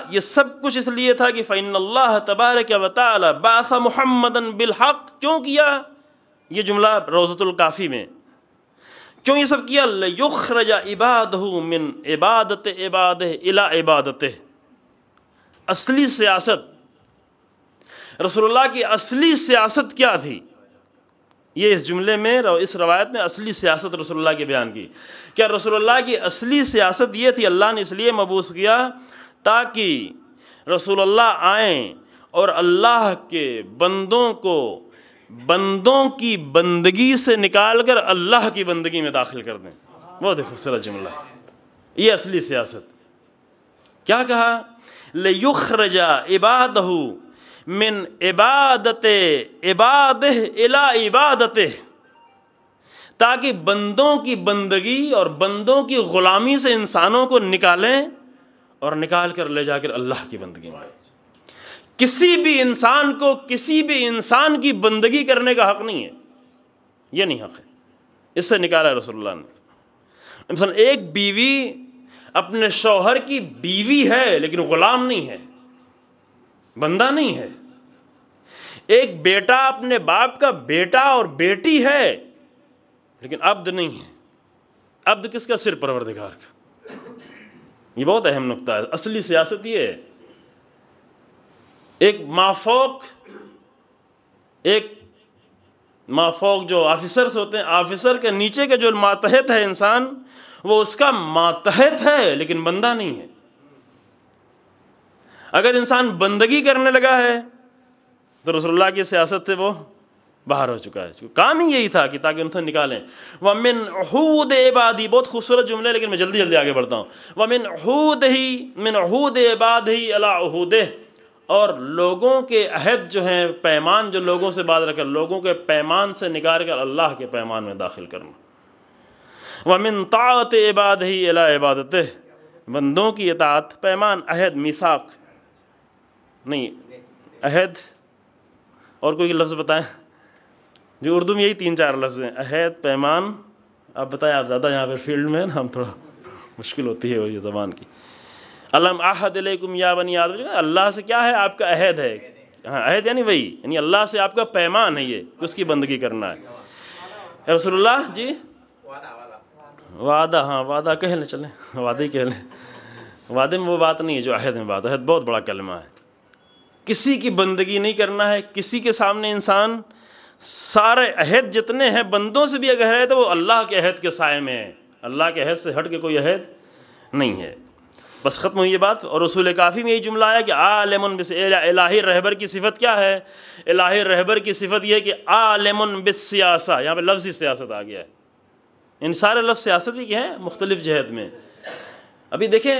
کہ فَإِنَّ اللَّهَ تَبَارَكَ وَتَعَالَى بَعَثَ مُحَمَّدًا بِالْحَقِّ، کیوں کیا یہ جملہ روضۃ الکافی میں؟ کیوں یہ سب کیا؟ لِيُخْرَجَ عِبَادَهُ مِنْ عِبَادَةِ عِبَادِهِ إِلَىٰ عِبَادَتِهِ۔ اصلی سیاست، رسول اللہ کی اصلی سیاست کیا تھی؟ یہ اس جملے میں، اس روایت میں اصلی سیاست رسول اللہ کی بیان کی۔ کیا رسول اللہ کی اصلی سیاست یہ تھی؟ اللہ نے اس لیے مبعوث کیا تاکہ رسول اللہ آئیں اور اللہ کے بندوں کو بندوں کی بندگی سے نکال کر اللہ کی بندگی میں داخل کر دیں۔ بہت خوبصورت جملہ، یہ اصلی سیاست۔ کیا کہا؟ لِيُخْرَجَ عِبَادَهُ من عبادت عبادہ الی عبادتہ، تاکہ بندوں کی بندگی اور بندوں کی غلامی سے انسانوں کو نکالیں اور نکال کر لے جا کر اللہ کی بندگی میں۔ کسی بھی انسان کو کسی بھی انسان کی بندگی کرنے کا حق نہیں ہے، یہ نہیں حق ہے، اس سے نکالا رسول اللہ نے۔ مثلا ایک بیوی اپنے شوہر کی بیوی ہے لیکن غلام نہیں ہے، بندہ نہیں ہے۔ ایک بیٹا اپنے باپ کا بیٹا اور بیٹی ہے لیکن عبد نہیں ہے۔ عبد کس کا؟ صرف پروردگار کا۔ یہ بہت اہم نقطہ ہے، اصلی سیاست یہ ہے۔ ایک مافوق جو آفیسرز ہوتے ہیں، آفیسر کے نیچے کے جو ماتحت ہے انسان، وہ اس کا ماتحت ہے لیکن بندہ نہیں ہے۔ اگر انسان بندگی کرنے لگا ہے تو رسول اللہ کی سیاست سے وہ باہر ہو چکا ہے۔ کام ہی یہی تھا کہ تاکہ ان سے نکالیں۔ وَمِنْ عُہُودِ عِبَادِهِ، بہت خوبصورت جملے لیکن میں جلدی آگے بڑھتا ہوں۔ وَمِنْ عُہُودِهِ مِنْ عُہُودِ عِبَادِهِ عَلَىٰ عُہُودِهِ، اور لوگوں کے عہد جو ہیں، پیمان جو لوگوں سے بات رکھ کر، لوگوں کے پیمان سے نکال کر اللہ کے پیمان میں داخل کرنا۔ وَمِنْ طَاعَةِ عِبَادِهِ إِلَىٰ عِبَادَتِهِ، بندوں کی اطاعت، پیمان، عہد، میثاق نہیں، عہد اور کوئی لفظ بتائیں جو اردو میں یہی 3-4 لفظ ہیں، عہد، پیمان۔ آپ بتائیں، آپ زیادہ یہاں پر فیلڈ میں ہیں، ہم تھوڑا مشکل ہوتی ہے یہ زبان کی۔ الم عہد الیکم یا بنی آدم، اللہ سے کیا ہے؟ آپ کا عہد ہے۔ ہاں، عہد یعنی وہی، یعنی اللہ سے آپ کا پیمان ہے، یہ اس کی بندگی کرنا ہے۔ رسول اللہ جی وعدہ، ہاں وعدہ کہہ لیں، چلیں وعدہ ہی کہہ لیں۔ وعدے میں وہ بات نہیں ہے جو عہد میں بات ہے۔ عہد بہت بڑا کلمہ ہے، کسی کی بندگی نہیں کرنا ہے، کسی کے سامنے انسان سارے عہد جتنے ہیں بندوں سے بھی اگر ہے تو وہ اللہ کے عہد کے سائے میں ہے، اللہ کے عہد سے ہٹ کے کوئی عہد نہیں ہے۔ بس ختم ہوئی یہ بات۔ اور رسول کافی میں یہی جملہ آیا کہ عالم، الہی رہبر کی صفت کیا ہے؟ الہی رہبر کی صفت یہ ہے کہ عالم بالسیاسہ، یہاں پہ لفظی سیاست آ گیا ہے۔ ان سارے لفظ سیاست ہی کے ہیں مختلف جہت میں۔ ابھی دیکھیں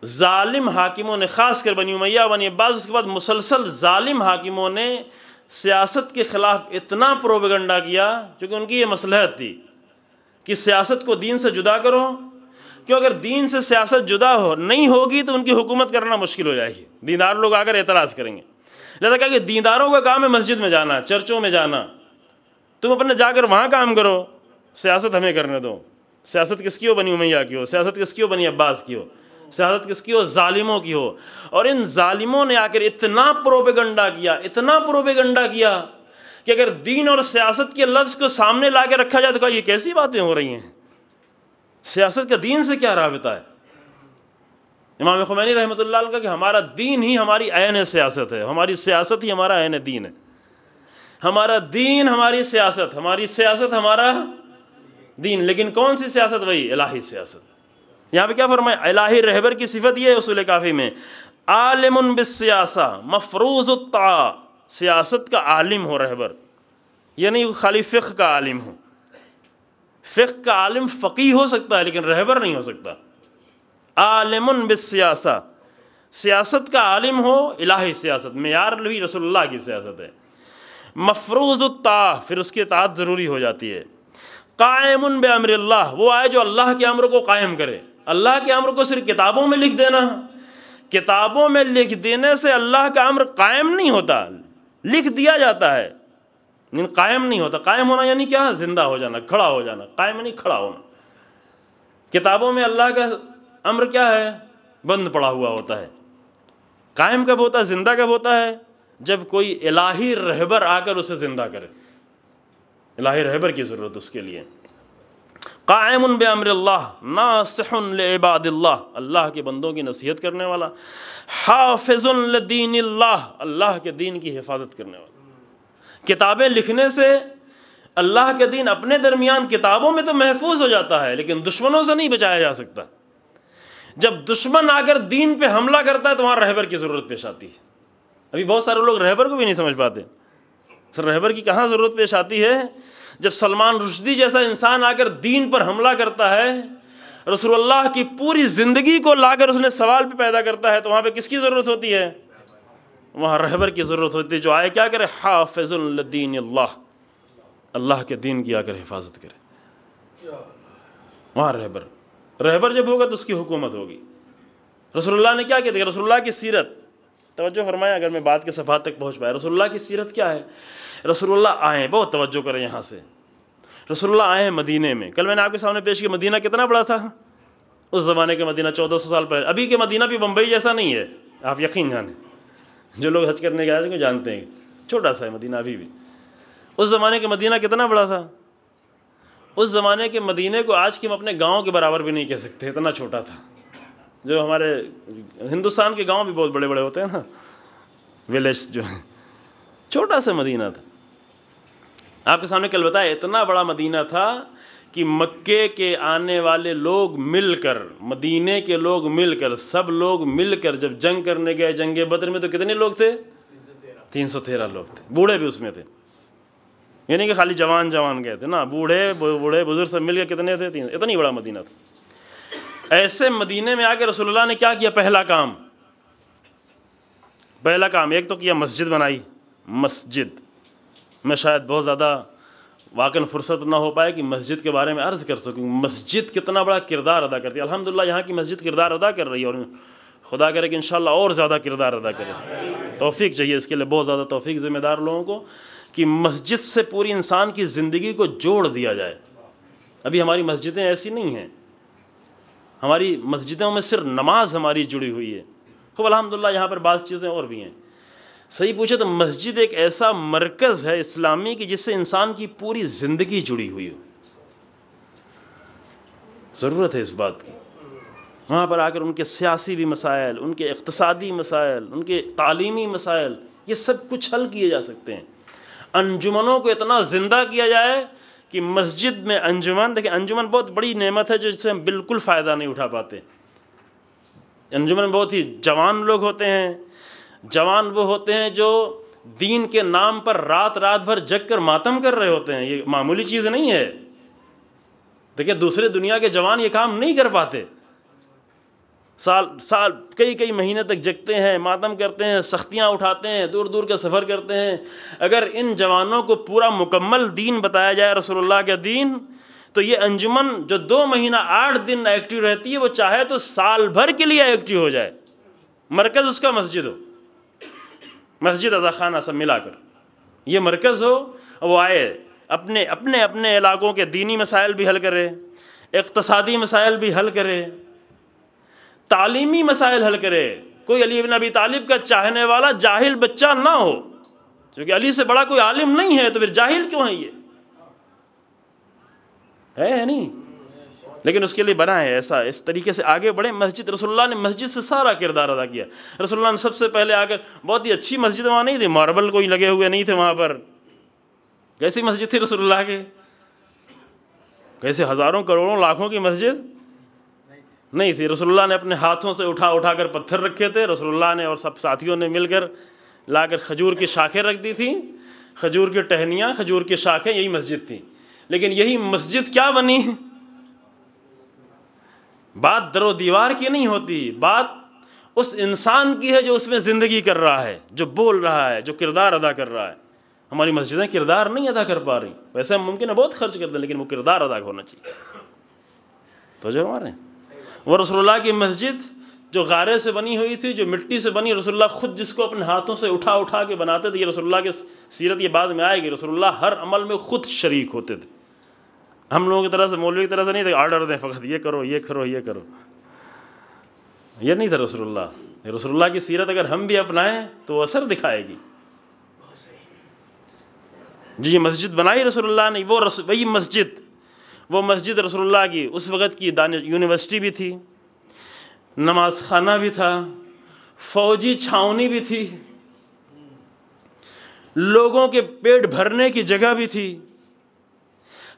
ظالم حاکموں نے، خاص کر بنی امیہ، بنی عباس، اس کے بعد مسلسل ظالم حاکموں نے سیاست کے خلاف اتنا پروپیگنڈا کیا، چونکہ ان کی یہ مصلحت تھی کہ سیاست کو دین سے جدا کرو، کہ اگر دین سے سیاست جدا نہیں ہوگی تو ان کی حکومت کرنا مشکل ہو جائے گی، دیندار لوگ آ کر اعتراض کریں گے۔ لہذا کہا کہ دینداروں کا کام ہے مسجد میں جانا، چرچوں میں جانا، تم اپنے جا کر وہاں کام کرو، سیاست ہمیں کرنے دو۔ سیاست کس کی ہو؟ بنی امیہ کی ہو۔ سیاست کس کی ہو؟ بنی عباس کی ہو۔ سیاست کس کی ہو؟ ظالموں کی ہو۔ اور ان ظالموں نے آ کر اتنا پروپیگنڈا کیا کہ اگر دین اور سیاست کے لفظ کو سامنے لا کے رکھا جائے تو کہا یہ کیسی باتیں ہو رہی ہیں، سیاست کا دین سے کیا رابطہ ہے؟ امام خمینی رحمۃ اللہ علیہ کا کہ ہمارا دین ہی ہماری عین سیاست ہے، ہماری سیاست ہی ہمارا عین دین ہے، ہمارا دین ہماری سیاست، ہماری سیاست ہمارا دین۔ لیکن کون سی سیاست؟ وہی الہی سیاست۔ یہاں پہ کیا فرمایا؟ الہی رہبر کی صفت یہ ہے اصول کافی میں، عالم بالسیاسہ مفروض الطاعہ، سیاست کا عالم ہو رہبر، یعنی خالی فقہ کا عالم ہو۔ فقہ کا عالم فقیہ ہو سکتا ہے لیکن رہبر نہیں ہو سکتا۔ عالم بالسیاسہ، سیاست کا عالم ہو، الہی سیاست، معیار بھی رسول اللہ کی سیاست ہے۔ مفروض الطاعہ، پھر اس کی اطاعت ضروری ہو جاتی ہے۔ قائم بامر اللہ، وہ آئے جو اللہ کے امر کو قائم کرے۔ اللہ کے امر کو صرف کتابوں میں لکھ دینا، کتابوں میں لکھ دینے سے اللہ کا امر قائم نہیں ہوتا، لکھ دیا جاتا ہے لیکن قائم نہیں ہوتا۔ قائم ہونا یعنی کیا؟ زندہ ہو جانا، کھڑا ہو جانا، قائم نہیں کھڑا ہونا۔ کتابوں میں اللہ کا امر کیا ہے؟ بند پڑا ہوا ہوتا ہے۔ قائم کب ہوتا ہے، زندہ کب ہوتا ہے؟ جب کوئی الہی رہبر آ کر اسے زندہ کرے، الہی رہبر کی ضرورت اس کے لیے۔ قائم بامر اللہ ناصح لعباد اللہ، اللہ کے بندوں کی نصیحت کرنے والا۔ حافظ لدین اللہ، اللہ کے دین کی حفاظت کرنے والا۔ کتابیں لکھنے سے اللہ کے دین اپنے درمیان کتابوں میں تو محفوظ ہو جاتا ہے لیکن دشمنوں سے نہیں بچایا جا سکتا۔ جب دشمن آ کر دین پہ حملہ کرتا ہے تو وہاں رہبر کی ضرورت پیش آتی ہے۔ ابھی بہت سارے لوگ رہبر کو بھی نہیں سمجھ پاتے۔ سر رہبر کی کہاں ضرورت پیش آتی ہے؟ جب سلمان رشدی جیسا انسان آ کر دین پر حملہ کرتا ہے، رسول اللہ کی پوری زندگی کو لا کر اس نے سوال پہ پیدا کرتا ہے، تو وہاں پہ کس کی ضرورت ہوتی ہے؟ وہاں رہبر کی ضرورت ہوتی ہے جو آئے کیا کرے؟ حافظ لدین اللہ، اللہ کے دین کی آ کر حفاظت کرے۔ وہاں رہبر جب ہوگا تو اس کی حکومت ہوگی۔ رسول اللہ نے کیا کیا تھا؟ رسول اللہ کی سیرت، توجہ فرمائیں اگر میں بات کے صفحات تک پہنچ پایا۔ رسول اللہ کی سیرت کیا ہے؟ رسول اللہ آئے، بہت توجہ کریں یہاں سے، رسول اللہ آئے ہیں مدینے میں۔ کل میں نے آپ کے سامنے پیش کیا مدینہ کتنا بڑا تھا اس زمانے کے مدینہ، 1400 سال پہلے۔ ابھی کے مدینہ بھی بمبئی جیسا نہیں ہے، آپ یقین جانیں، جو لوگ حج کرنے گئے ہیں جانتے ہیں چھوٹا سا ہے مدینہ ابھی بھی۔ اس زمانے کے مدینہ کتنا بڑا تھا؟ اس زمانے کے مدینے کو آج کے ہم اپنے گاؤں کے برابر بھی نہیں کہہ سکتے، اتنا چھوٹا تھا۔ جو ہمارے ہندوستان کے گاؤں بھی بہت بڑے بڑے ہوتے ہیں نا، ولیج جو ہیں، چھوٹا سا مدینہ تھا۔ آپ کے سامنے کل بتایا اتنا بڑا مدینہ تھا کہ مکے کے آنے والے لوگ مل کر، مدینے کے لوگ مل کر، سب لوگ مل کر جب جنگ کرنے گئے، جنگ بدر میں، تو کتنے لوگ تھے؟ 313 لوگ تھے، بوڑھے بھی اس میں تھے، یعنی کہ خالی جوان گئے تھے نا، بوڑھے بزرگ سب مل کے کتنے تھے؟ 300۔ اتنی بڑا مدینہ تھا۔ ایسے مدینے میں آ کے رسول اللہ نے کیا کیا؟ پہلا کام ایک تو کیا، مسجد بنائی۔ مسجد میں شاید بہت زیادہ واقعاً فرصت نہ ہو پائے کہ مسجد کے بارے میں عرض کر سکوں، مسجد کتنا بڑا کردار ادا کرتی ہے۔ الحمدللہ یہاں کی مسجد کردار ادا کر رہی ہے، اور خدا کرے کہ انشاءاللہ اور زیادہ کردار ادا کرے۔ توفیق چاہیے اس کے لیے، بہت زیادہ توفیق ذمہ دار لوگوں کو، کہ مسجد سے پوری انسان کی زندگی کو جوڑ دیا جائے۔ ابھی ہماری مسجدیں ایسی نہیں ہیں، ہماری مسجدوں میں صرف نماز ہماری جڑی ہوئی ہے۔ خوب الحمدللہ یہاں پر بعض چیزیں اور بھی ہیں۔ صحیح پوچھے تو مسجد ایک ایسا مرکز ہے اسلامی کہ جس سے انسان کی پوری زندگی جڑی ہوئی ہو۔ ضرورت ہے اس بات کی۔ وہاں پر آ کر ان کے سیاسی بھی مسائل، ان کے اقتصادی مسائل، ان کے تعلیمی مسائل، یہ سب کچھ حل کیے جا سکتے ہیں۔ انجمنوں کو اتنا زندہ کیا جائے کہ مسجد میں انجمن، دیکھیں انجمن بہت بڑی نعمت ہے جس سے ہم بالکل فائدہ نہیں اٹھا پاتے۔ انجمن میں بہت ہی جوان لوگ ہوتے ہیں، جوان وہ ہوتے ہیں جو دین کے نام پر رات بھر جگ کر ماتم کر رہے ہوتے ہیں۔ یہ معمولی چیز نہیں ہے۔ دیکھیں دوسرے دنیا کے جوان یہ کام نہیں کر پاتے، سال کئی مہینے تک جگتے ہیں، ماتم کرتے ہیں، سختیاں اٹھاتے ہیں، دور دور کا سفر کرتے ہیں۔ اگر ان جوانوں کو پورا مکمل دین بتایا جائے، رسول اللہ کا دین، تو یہ انجمن جو 2 مہینہ 8 دن ایکٹیو رہتی ہے، وہ چاہے تو سال بھر کے لیے ایکٹیو ہو جائے۔ مرکز اس کا مسجد ہو، مسجد اذا خانہ سب ملا کر یہ مرکز ہو، وہ آئے اپنے علاقوں کے دینی مسائل بھی حل کرے، اقتصادی مسائل بھی حل کرے، تعلیمی مسائل حل کرے۔ کوئی علی بن ابی طالب کا چاہنے والا جاہل بچہ نہ ہو، کیونکہ علی سے بڑا کوئی عالم نہیں ہے، تو پھر جاہل کیوں ہے؟ یہ ہے نہیں، لیکن اس کے لیے بنا ہے ایسا، اس طریقے سے آگے بڑھیں. مسجد رسول اللہ نے مسجد سے سارا کردار ادا کیا. رسول اللہ نے سب سے پہلے آ کر، بہت ہی اچھی مسجد وہاں نہیں تھی، ماربل کوئی لگے ہوئے نہیں تھے وہاں پر. کیسی مسجد تھی رسول اللہ کے؟ کیسے ہزاروں کروڑوں لاکھوں کی مسجد نہیں تھی. رسول اللہ نے اپنے ہاتھوں سے اٹھا کر پتھر رکھے تھے. رسول اللہ نے اور سب ساتھیوں نے مل کر لا کر کھجور کی شاخیں رکھ دی تھیں، کھجور کی ٹہنیاں، کھجور کی شاخیں، یہی مسجد تھی. لیکن یہی مسجد کیا بنی؟ بات در و دیوار کی نہیں ہوتی، بات اس انسان کی ہے جو اس میں زندگی کر رہا ہے، جو بول رہا ہے، جو کردار ادا کر رہا ہے. ہماری مسجدیں کردار نہیں ادا کر پا رہی. ویسے ہم ممکن ہے بہت خرچ کر دیں، لیکن وہ کردار ادا ہونا چاہیے. تو جو ہمارے وہ رسول اللہ کی مسجد جو غارے سے بنی ہوئی تھی، جو مٹی سے بنی، رسول اللہ خود جس کو اپنے ہاتھوں سے اٹھا کے بناتے تھے. یہ رسول اللہ کی سیرت یہ بعد میں آئے گی. رسول اللہ ہر عمل میں خود شریک ہوتے تھے. ہم لوگوں کی طرح سے، مولوی کی طرح سے نہیں تھے آرڈر دیں فقط یہ کرو یہ کرو یہ کرو. یہ نہیں تھا رسول اللہ. رسول اللہ کی سیرت اگر ہم بھی اپنائیں تو وہ اثر دکھائے گی. جی یہ مسجد بنائی رسول اللہ نے، وہی مسجد رسول اللہ کی اس وقت کی یونیورسٹی بھی تھی، نماز خانہ بھی تھا، فوجی چھاؤنی بھی تھی، لوگوں کے پیٹ بھرنے کی جگہ بھی تھی،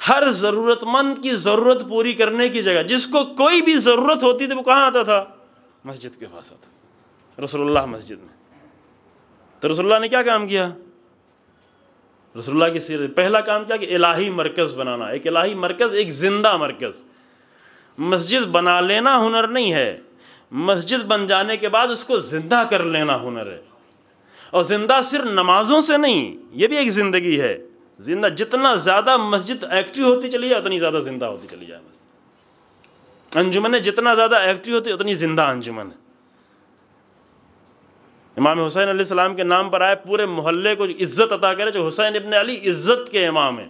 ہر ضرورت مند کی ضرورت پوری کرنے کی جگہ. جس کو کوئی بھی ضرورت ہوتی تھی وہ کہاں آتا تھا؟ مسجد کے پاس آتا. رسول اللہ مسجد میں. تو رسول اللہ نے کیا کام کیا؟ رسول اللہ کی سیرت پہلا کام کیا کہ الہی مرکز بنانا. ایک الہی مرکز، ایک زندہ مرکز. مسجد بنا لینا ہنر نہیں ہے، مسجد بن جانے کے بعد اس کو زندہ کر لینا ہنر ہے. اور زندہ صرف نمازوں سے نہیں، یہ بھی ایک زندگی ہے. زندہ جتنا زیادہ مسجد ایکٹیو ہوتی چلی جائے اتنی زیادہ زندہ ہوتی چلی جائے. انجمنیں جتنا زیادہ ایکٹیو ہوتی اتنی زندہ انجمن ہے. امام حسین علیہ السلام کے نام پر آئے، پورے محلے کو عزت عطا کرے. جو حسین ابن علی عزت کے امام ہیں.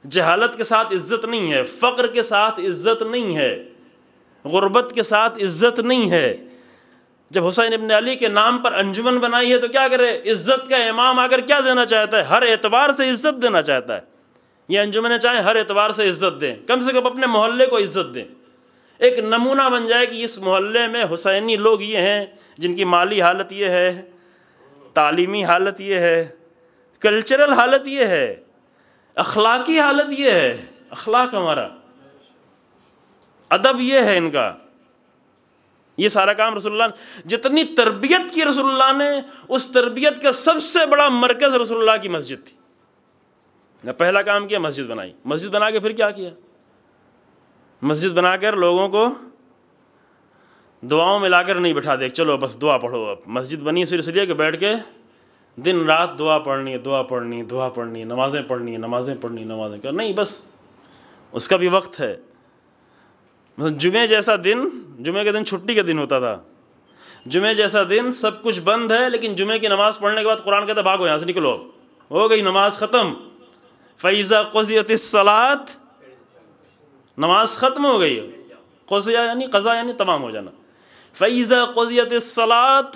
جہالت کے ساتھ عزت نہیں ہے، فقر کے ساتھ عزت نہیں ہے، غربت کے ساتھ عزت نہیں ہے. جب حسین ابن علی کے نام پر انجمن بنائی ہے تو کیا کرے؟ عزت کا امام آ کر کیا دینا چاہتا ہے؟ ہر اعتبار سے عزت دینا چاہتا ہے. یہ انجمنیں چاہیں ہر اعتبار سے عزت دیں، کم سے کم اپنے محلے کو عزت دیں. ایک نمونہ بن جائے کہ اس محلے میں حسینی لوگ یہ ہیں جن کی مالی حالت یہ ہے، تعلیمی حالت یہ ہے، کلچرل حالت یہ ہے، اخلاقی حالت یہ ہے. اخلاق ہمارا، ادب یہ ہے ان کا. یہ سارا کام رسول اللہ نے جتنی تربیت کی رسول اللہ نے، اس تربیت کا سب سے بڑا مرکز رسول اللہ کی مسجد تھی. پہلا کام کیا؟ مسجد بنائی. مسجد بنا کے پھر کیا کیا؟ مسجد بنا کر لوگوں کو دعاؤں میں لا کر نہیں بٹھا دے چلو بس دعا پڑھو. اب مسجد بنی صرف اس لیے کہ بیٹھ کے دن رات دعا پڑھنی ہے، دعا پڑھنی، دعا پڑھنی، نمازیں پڑھنی ہے، نمازیں پڑھنی، نمازیں کر نہیں. بس اس کا بھی وقت ہے. جمعہ جیسا دن، جمعہ کے دن چھٹی کا دن ہوتا تھا. جمعہ جیسا دن سب کچھ بند ہے، لیکن جمعہ کی نماز پڑھنے کے بعد قرآن کہتا ہے بھاگو یہاں سے، نکلو، ہو گئی نماز ختم. فَإِذَا قُضِيَتِ الصَّلَاةُ، نماز ختم ہو گئی. قضیہ یعنی قضا یعنی تمام ہو جانا. فَإِذَا قُضِيَتِ الصَّلَاةُ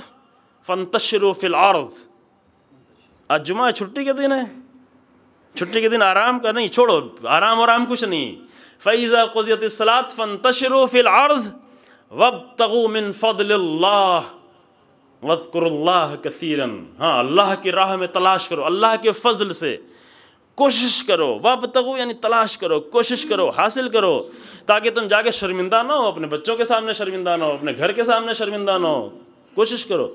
فَانتَشِرُوا فِي الْأَرْضِ. آج جمعہ چھٹی کے دن ہے، چھٹی کے دن آرام کا نہیں، چھوڑو آرام کچھ نہیں. فَإِذَا قُضِيَتِ الصَّلَاةُ فَانتَشِرُوا فِي الْأَرْضِ وَابْتَغُوا مِن فَضْلِ اللَّهِ وَاذْكُرُوا اللَّهَ كَثِيرًا. ہاں اللہ کی راہ میں تلاش کرو، اللہ کے فضل سے کوشش کرو. وابتغوا یعنی تلاش کرو، کوشش کرو، حاصل کرو، تاکہ تم جا کے شرمندہ نہ ہو، اپنے بچوں کے سامنے شرمندہ نہ ہو، اپنے گھر کے سامنے شرمندہ نہ ہو. کوشش کرو.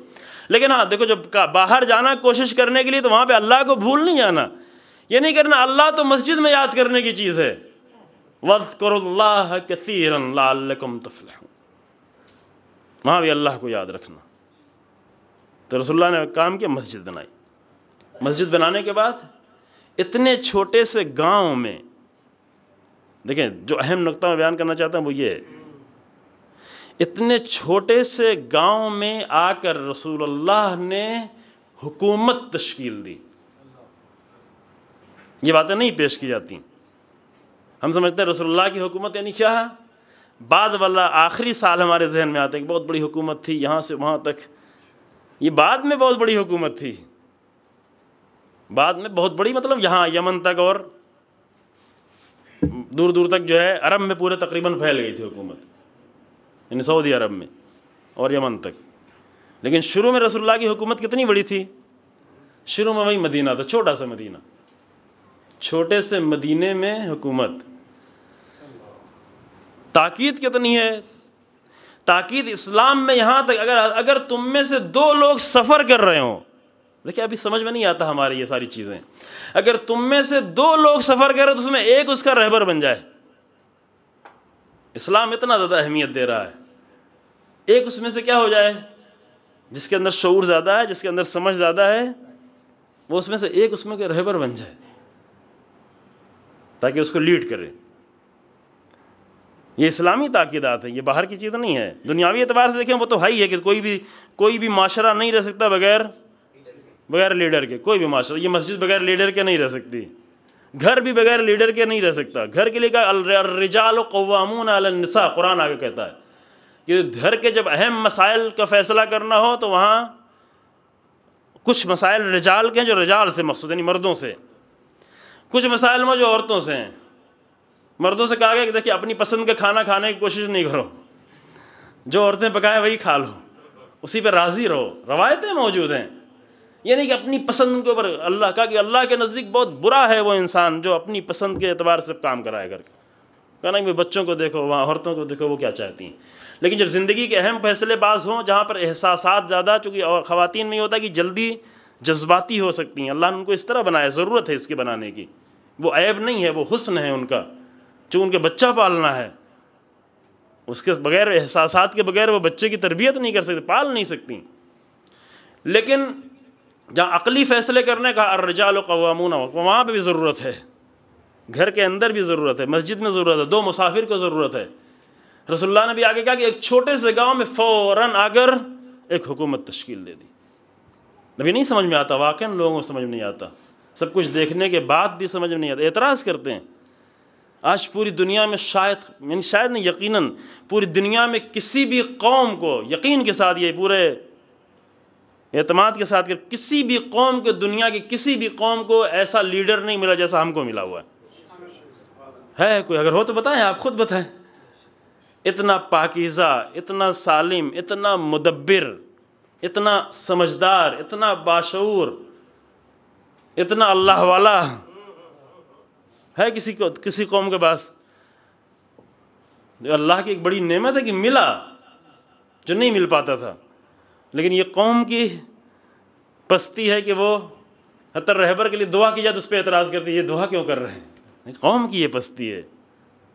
لیکن ہاں دیکھو، جب باہر جانا کوشش کرنے کے لیے تو وہاں پہ اللہ کو بھول نہیں جانا. یہ نہیں کرنا اللہ تو مسجد میں یاد کرنے کی چیز ہے. وَاذْكُرُوا اللَّهَ كَثِيرًا لَعَلَّكُمْ تُفْلِحُونَ. وہاں بھی اللہ کو یاد رکھنا. تو رسول اللہ نے کام کیا؟ مسجد بنائی. مسجد بنانے کے بعد اتنے چھوٹے سے گاؤں میں، دیکھیں جو اہم نقطہ میں بیان کرنا چاہتا ہوں وہ یہ ہے، اتنے چھوٹے سے گاؤں میں آ کر رسول اللہ نے حکومت تشکیل دی. یہ باتیں نہیں پیش کی جاتی. ہم سمجھتے ہیں رسول اللہ کی حکومت یعنی کیا ہے؟ بعد والا آخری سال ہمارے ذہن میں آتے ہیں کہ بہت بڑی حکومت تھی یہاں سے وہاں تک. یہ بعد میں بہت بڑی حکومت تھی. بعد میں بہت بڑی مطلب یہاں یمن تک اور دور دور تک جو ہے عرب میں پورے تقریباً پھیل گئی تھی حکومت، یعنی سعودی عرب میں اور یمن تک. لیکن شروع میں رسول اللہ کی حکومت کتنی بڑی تھی؟ شروع میں وہی مدینہ تھا، چھوٹا سا مدینہ، چھوٹے سے مدینے میں حکومت. تاکید کتنی ہے؟ تاکید اسلام میں یہاں تک اگر تم میں سے 2 لوگ سفر کر رہے ہوں، دیکھیں ابھی سمجھ میں نہیں آتا ہمارے یہ ساری چیزیں، اگر تم میں سے 2 لوگ سفر کر رہے تو اس میں ایک اس کا رہبر بن جائے. اسلام اتنا زیادہ اہمیت دے رہا ہے. ایک اس میں سے کیا ہو جائے؟ جس کے اندر شعور زیادہ ہے، جس کے اندر سمجھ زیادہ ہے، وہ اس میں سے ایک اس میں کے رہبر بن جائے تاکہ اس کو لیڈ کرے. یہ اسلامی تاکیدات ہیں، یہ باہر کی چیز نہیں ہے. دنیاوی اعتبار سے دیکھیں وہ تو ہے ہی ہے کہ کوئی بھی معاشرہ نہیں رہ سکتا بغیر لیڈر کے. کوئی بھی معاشرہ، یہ مسجد بغیر لیڈر کے نہیں رہ سکتی، گھر بھی بغیر لیڈر کے نہیں رہ سکتا. گھر کے لیے کہا الرجال قوامون علی النساء، قرآن آگے کہتا ہے کہ گھر کے جب اہم مسائل کا فیصلہ کرنا ہو تو وہاں کچھ مسائل رجال کے ہیں جو رجال سے مقصود یعنی مردوں سے، کچھ مسائل میں جو عورتوں سے ہیں. مردوں سے کہا گیا کہ دیکھیے اپنی پسند کا کھانا کھانے کی کوشش نہیں کرو، جو عورتیں پکائیں وہی کھا لو، اسی پہ راضی رہو. روایتیں موجود ہیں، یہ نہیں کہ اپنی پسند کے اوپر. اللہ کہا کہ اللہ کے نزدیک بہت برا ہے وہ انسان جو اپنی پسند کے اعتبار سے کام کرائے کر کے. کہنا کہ بچوں کو دیکھو، وہاں عورتوں کو دیکھو وہ کیا چاہتی ہیں. لیکن جب زندگی کے اہم فیصلے باز ہوں جہاں پر احساسات زیادہ، چونکہ اور خواتین میں یہ ہوتا ہے کہ جلدی جذباتی ہو سکتی ہیں، اللہ نے ان کو اس طرح بنایا، ضرورت ہے اس کے بنانے کی، وہ عیب نہیں ہے، وہ حسن ہے ان کا، چونکہ ان کے بچہ پالنا ہے. اس کے بغیر، احساسات کے بغیر وہ بچے کی تربیت نہیں کر سکتے، پال نہیں سکتی. لیکن جہاں عقلی فیصلے کرنے کا الرجال قوامون، وہاں پہ بھی ضرورت ہے، گھر کے اندر بھی ضرورت ہے، مسجد میں ضرورت ہے، 2 مسافر کو ضرورت ہے. رسول اللہ نے بھی آگے کہا کہ ایک چھوٹے سے گاؤں میں فوراً آ کر ایک حکومت تشکیل دے دی. ابھی نہیں سمجھ میں آتا، واقعاً لوگوں کو سمجھ میں نہیں آتا، سب کچھ دیکھنے کے بعد بھی سمجھ میں نہیں آتا، اعتراض کرتے ہیں. آج پوری دنیا میں شاید نہیں، یقیناً پوری دنیا میں کسی بھی قوم کو یقین کے ساتھ، یہ پورے اعتماد کے ساتھ کہ کسی بھی قوم کے، دنیا کی کسی بھی قوم کو ایسا لیڈر نہیں ملا جیسا ہم کو ملا ہوا ہے. کوئی اگر ہو تو بتائیں، آپ خود بتائیں. اتنا پاکیزہ، اتنا سالم، اتنا مدبر، اتنا سمجھدار، اتنا باشعور، اتنا اللہ والا ہے کسی قوم کے پاس؟ اللہ کی ایک بڑی نعمت ہے کہ ملا، جو نہیں مل پاتا تھا. لیکن یہ قوم کی پستی ہے کہ وہ حتی رہبر کے لیے دعا کی جائے تو اس پہ اعتراض کرتی ہے، یہ دعا کیوں کر رہے ہیں؟ قوم کی یہ پستی ہے.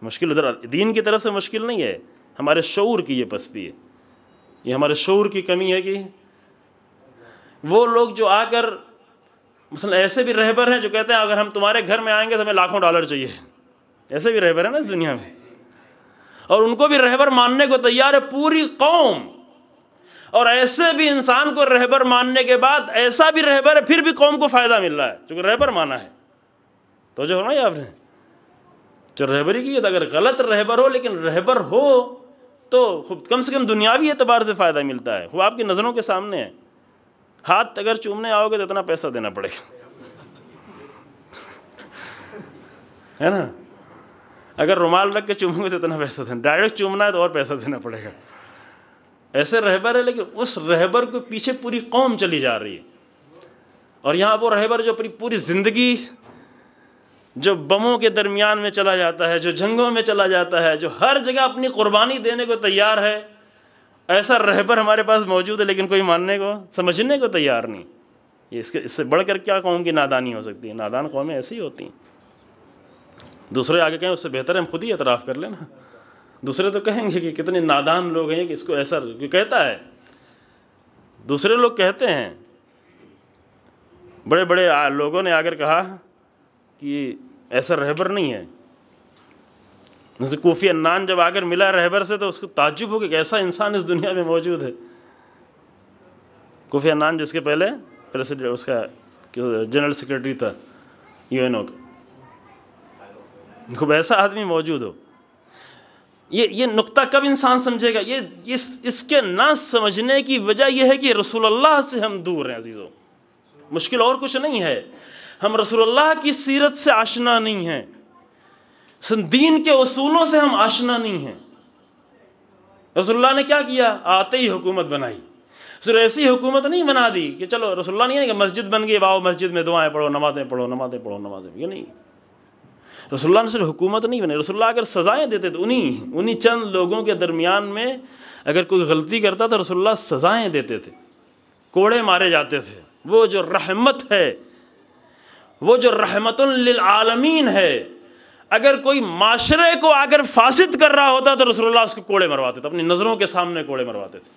مشکل ادھر دین کی طرف سے مشکل نہیں ہے، ہمارے شعور کی یہ پستی ہے. یہ ہمارے شعور کی کمی ہے کہ وہ لوگ جو آ کر مثلا ایسے بھی رہبر ہیں جو کہتے ہیں اگر ہم تمہارے گھر میں آئیں گے تو ہمیں لاکھوں ڈالر چاہیے. ایسے بھی رہبر ہیں نا اس دنیا میں، اور ان کو بھی رہبر ماننے کو تیار ہے پوری قوم. اور ایسے بھی انسان کو رہبر ماننے کے بعد ایسا بھی رہبر ہے پھر بھی قوم کو فائدہ مل رہا ہے چونکہ رہبر مانا ہے. تو جو ہونا آپ نے جو رہبری کی ہے، اگر غلط رہبر ہو لیکن رہبر ہو تو کم سے کم دنیاوی اعتبار سے فائدہ ملتا ہے. وہ آپ کی نظروں کے سامنے ہے. ہاتھ اگر چومنے آؤ گے تو اتنا پیسہ دینا پڑے گا، ہے نا. اگر رومال رکھ کے چومو گے تو اتنا پیسہ دینا، ڈائریکٹ چومنا ہے تو اور پیسہ دینا پڑے گا. ایسے رہبر ہے، لیکن اس رہبر کو پیچھے پوری قوم چلی جا رہی ہے. اور یہاں وہ رہبر جو پوری زندگی جو بموں کے درمیان میں چلا جاتا ہے، جو جنگوں میں چلا جاتا ہے، جو ہر جگہ اپنی قربانی دینے کو تیار ہے، ایسا رہبر ہمارے پاس موجود ہے لیکن کوئی ماننے کو، سمجھنے کو تیار نہیں. اس سے بڑھ کر کیا قوم کی نادانی ہو سکتی ہے؟ نادان قومیں ایسی ہوتی ہیں. دوسرے آگے کہیں اس سے بہتر ہے ہم خود ہی اعتراف کر لیں نا. دوسرے تو کہیں گے کہ کتنے نادان لوگ ہیں کہ اس کو ایسا کہتا ہے. دوسرے لوگ کہتے ہیں، بڑے بڑے لوگوں نے آ کر کہا کہ ایسا رہبر نہیں ہے. جیسے کوفی عنان جب آ کر ملا رہبر سے تو اس کو تعجب ہو کہ ایسا انسان اس دنیا میں موجود ہے. کوفی عنان جس کے پہلے پریسیڈنٹ، اس کا جنرل سیکرٹری تھا UN کا، خوب ایسا آدمی موجود ہو. یہ نقطہ کب انسان سمجھے گا؟ یہ اس کے نہ سمجھنے کی وجہ یہ ہے کہ رسول اللہ سے ہم دور ہیں عزیزوں. مشکل اور کچھ نہیں ہے، ہم رسول اللہ کی سیرت سے آشنا نہیں ہیں. دین کے اصولوں سے ہم آشنا نہیں ہیں۔ رسول اللہ نے کیا کیا؟ آتے ہی حکومت بنائی۔ صرف ایسی حکومت نہیں بنا دی کہ چلو رسول اللہ نہیں ہے کہ مسجد بن گئی، واؤ مسجد میں دعائیں پڑھو، نمازیں پڑھو، نمازیں پڑھو، نمازیں پڑھو، یہ نہیں۔ رسول اللہ نے صرف حکومت نہیں بنائی، رسول اللہ اگر سزائیں دیتے تو انہی چند لوگوں کے درمیان میں اگر کوئی غلطی کرتا تو رسول اللہ سزائیں دیتے تھے، کوڑے مارے جاتے تھے۔ وہ جو رحمت ہے، وہ جو رحمت للعالمین ہے، اگر کوئی معاشرے کو اگر فاسد کر رہا ہوتا تو رسول اللہ اس کو کوڑے مرواتے تھے، اپنی نظروں کے سامنے کوڑے مرواتے تھے۔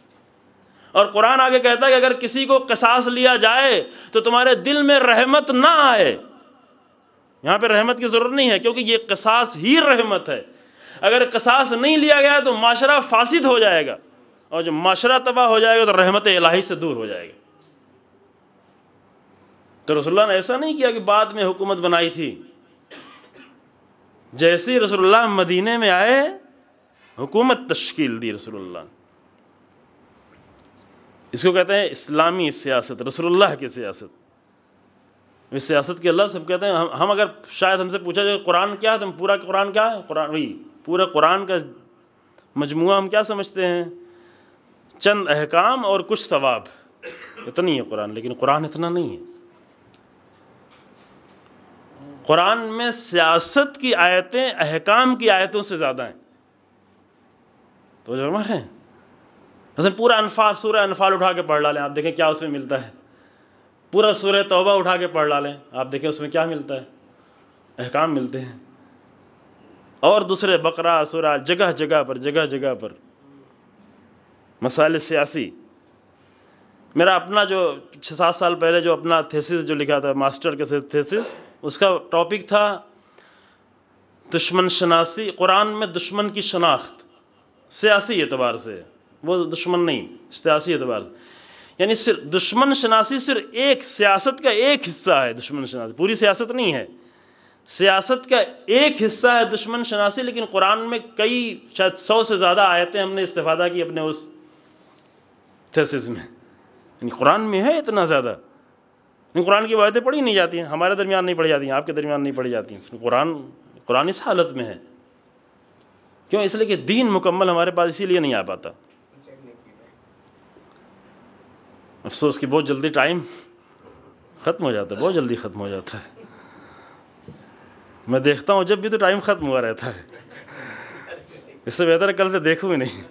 اور قرآن آگے کہتا ہے کہ اگر کسی کو قصاص لیا جائے تو تمہارے دل میں رحمت نہ آئے۔ یہاں پہ رحمت کی ضرورت نہیں ہے، کیونکہ یہ قصاص ہی رحمت ہے۔ اگر قصاص نہیں لیا گیا تو معاشرہ فاسد ہو جائے گا، اور جب معاشرہ تباہ ہو جائے گا تو رحمت الہی سے دور ہو جائے گا۔ تو رسول اللہ نے ایسا نہیں کیا کہ بعد میں حکومت بنائی تھی، جیسے ہی رسول اللہ مدینے میں آئے حکومت تشکیل دی رسول اللہ۔ اس کو کہتے ہیں اسلامی سیاست، رسول اللہ کی سیاست۔ اس سیاست کے اللہ سب کہتے ہیں، ہم اگر شاید ہم سے پوچھا جائے قرآن کیا ہے تو ہم پورا قرآن کیا ہے، قرآن وہی پورے قرآن کا مجموعہ ہم کیا سمجھتے ہیں؟ چند احکام اور کچھ ثواب، اتنی ہے قرآن۔ لیکن قرآن اتنا نہیں ہے۔ قرآن میں سیاست کی آیتیں احکام کی آیتوں سے زیادہ ہیں۔ تو جو ہمارے ہیں مثلا پورا انفال، سورہ انفال اٹھا کے پڑھ ڈالیں، آپ دیکھیں کیا اس میں ملتا ہے۔ پورا سورہ توبہ اٹھا کے پڑھ ڈالیں، آپ دیکھیں اس میں کیا ملتا ہے، احکام ملتے ہیں۔ اور دوسرے بقرہ، سورہ، جگہ جگہ پر مسائل سیاسی۔ میرا اپنا جو 6-7 سال پہلے جو اپنا تھیسس جو لکھا تھا، ماسٹر کا تھیسس، اس کا ٹاپک تھا دشمن شناسی، قرآن میں دشمن کی شناخت سیاسی اعتبار سے، وہ دشمن نہیں، سیاسی اعتبار سے۔ یعنی صرف دشمن شناسی صرف ایک سیاست کا ایک حصہ ہے، دشمن شناسی پوری سیاست نہیں ہے، سیاست کا ایک حصہ ہے دشمن شناسی۔ لیکن قرآن میں کئی شاید 100 سے زیادہ آیتیں ہم نے استفادہ کی اپنے اس تھیسس میں۔ یعنی قرآن میں ہے اتنا زیادہ، لیکن قرآن کی آیتیں پڑھی نہیں جاتی ہیں، ہمارے درمیان نہیں پڑھی جاتی ہیں، آپ کے درمیان نہیں پڑھی جاتی ہیں۔ قرآن اس حالت میں ہے، کیوں؟ اس لیے کہ دین مکمل ہمارے پاس اسی لیے نہیں آ پاتا۔ افسوس کہ بہت جلدی ٹائم ختم ہو جاتا ہے، بہت جلدی ختم ہو جاتا ہے۔ میں دیکھتا ہوں جب بھی تو ٹائم ختم ہوا رہتا ہے، اس سے بہتر ہے کل سے دیکھوں ہی نہیں۔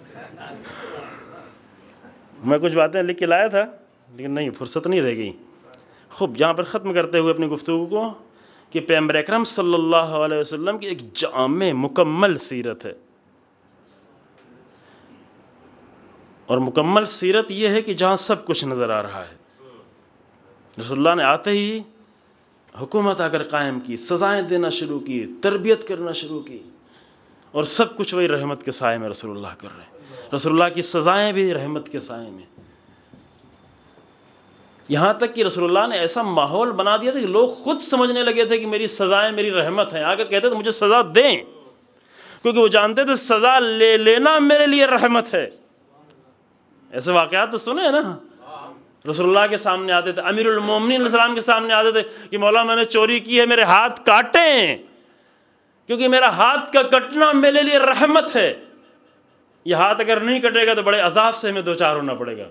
میں کچھ باتیں لکھ کے لایا تھا لیکن نہیں، فرصت نہیں رہ گئی۔ خوب یہاں پر ختم کرتے ہوئے اپنی گفتگو کو کہ پیغمبر اکرم صلی اللہ علیہ وسلم کی ایک جامع مکمل سیرت ہے، اور مکمل سیرت یہ ہے کہ جہاں سب کچھ نظر آ رہا ہے۔ رسول اللہ نے آتے ہی حکومت آ کر قائم کی، سزائیں دینا شروع کی، تربیت کرنا شروع کی، اور سب کچھ وہی رحمت کے سائے میں رسول اللہ کر رہے ہیں۔ رسول اللہ کی سزائیں بھی رحمت کے سائے میں، یہاں تک کہ رسول اللہ نے ایسا ماحول بنا دیا تھا کہ لوگ خود سمجھنے لگے تھے کہ میری سزائیں میری رحمت ہیں، آ کر کہتے تھے مجھے سزا دیں، کیونکہ وہ جانتے تھے سزا لے لینا میرے لیے رحمت ہے۔ ایسے واقعات تو سنے ہیں نا، رسول اللہ کے سامنے آتے تھے، امیر المومنین علیہ السلام کے سامنے آتے تھے کہ مولا میں نے چوری کی ہے، میرے ہاتھ کاٹیں، کیونکہ میرا ہاتھ کا کٹنا میرے لیے رحمت ہے۔ یہ ہاتھ اگر نہیں کٹے گا تو بڑے عذاب سے ہمیں دوچار ہونا پڑے گا،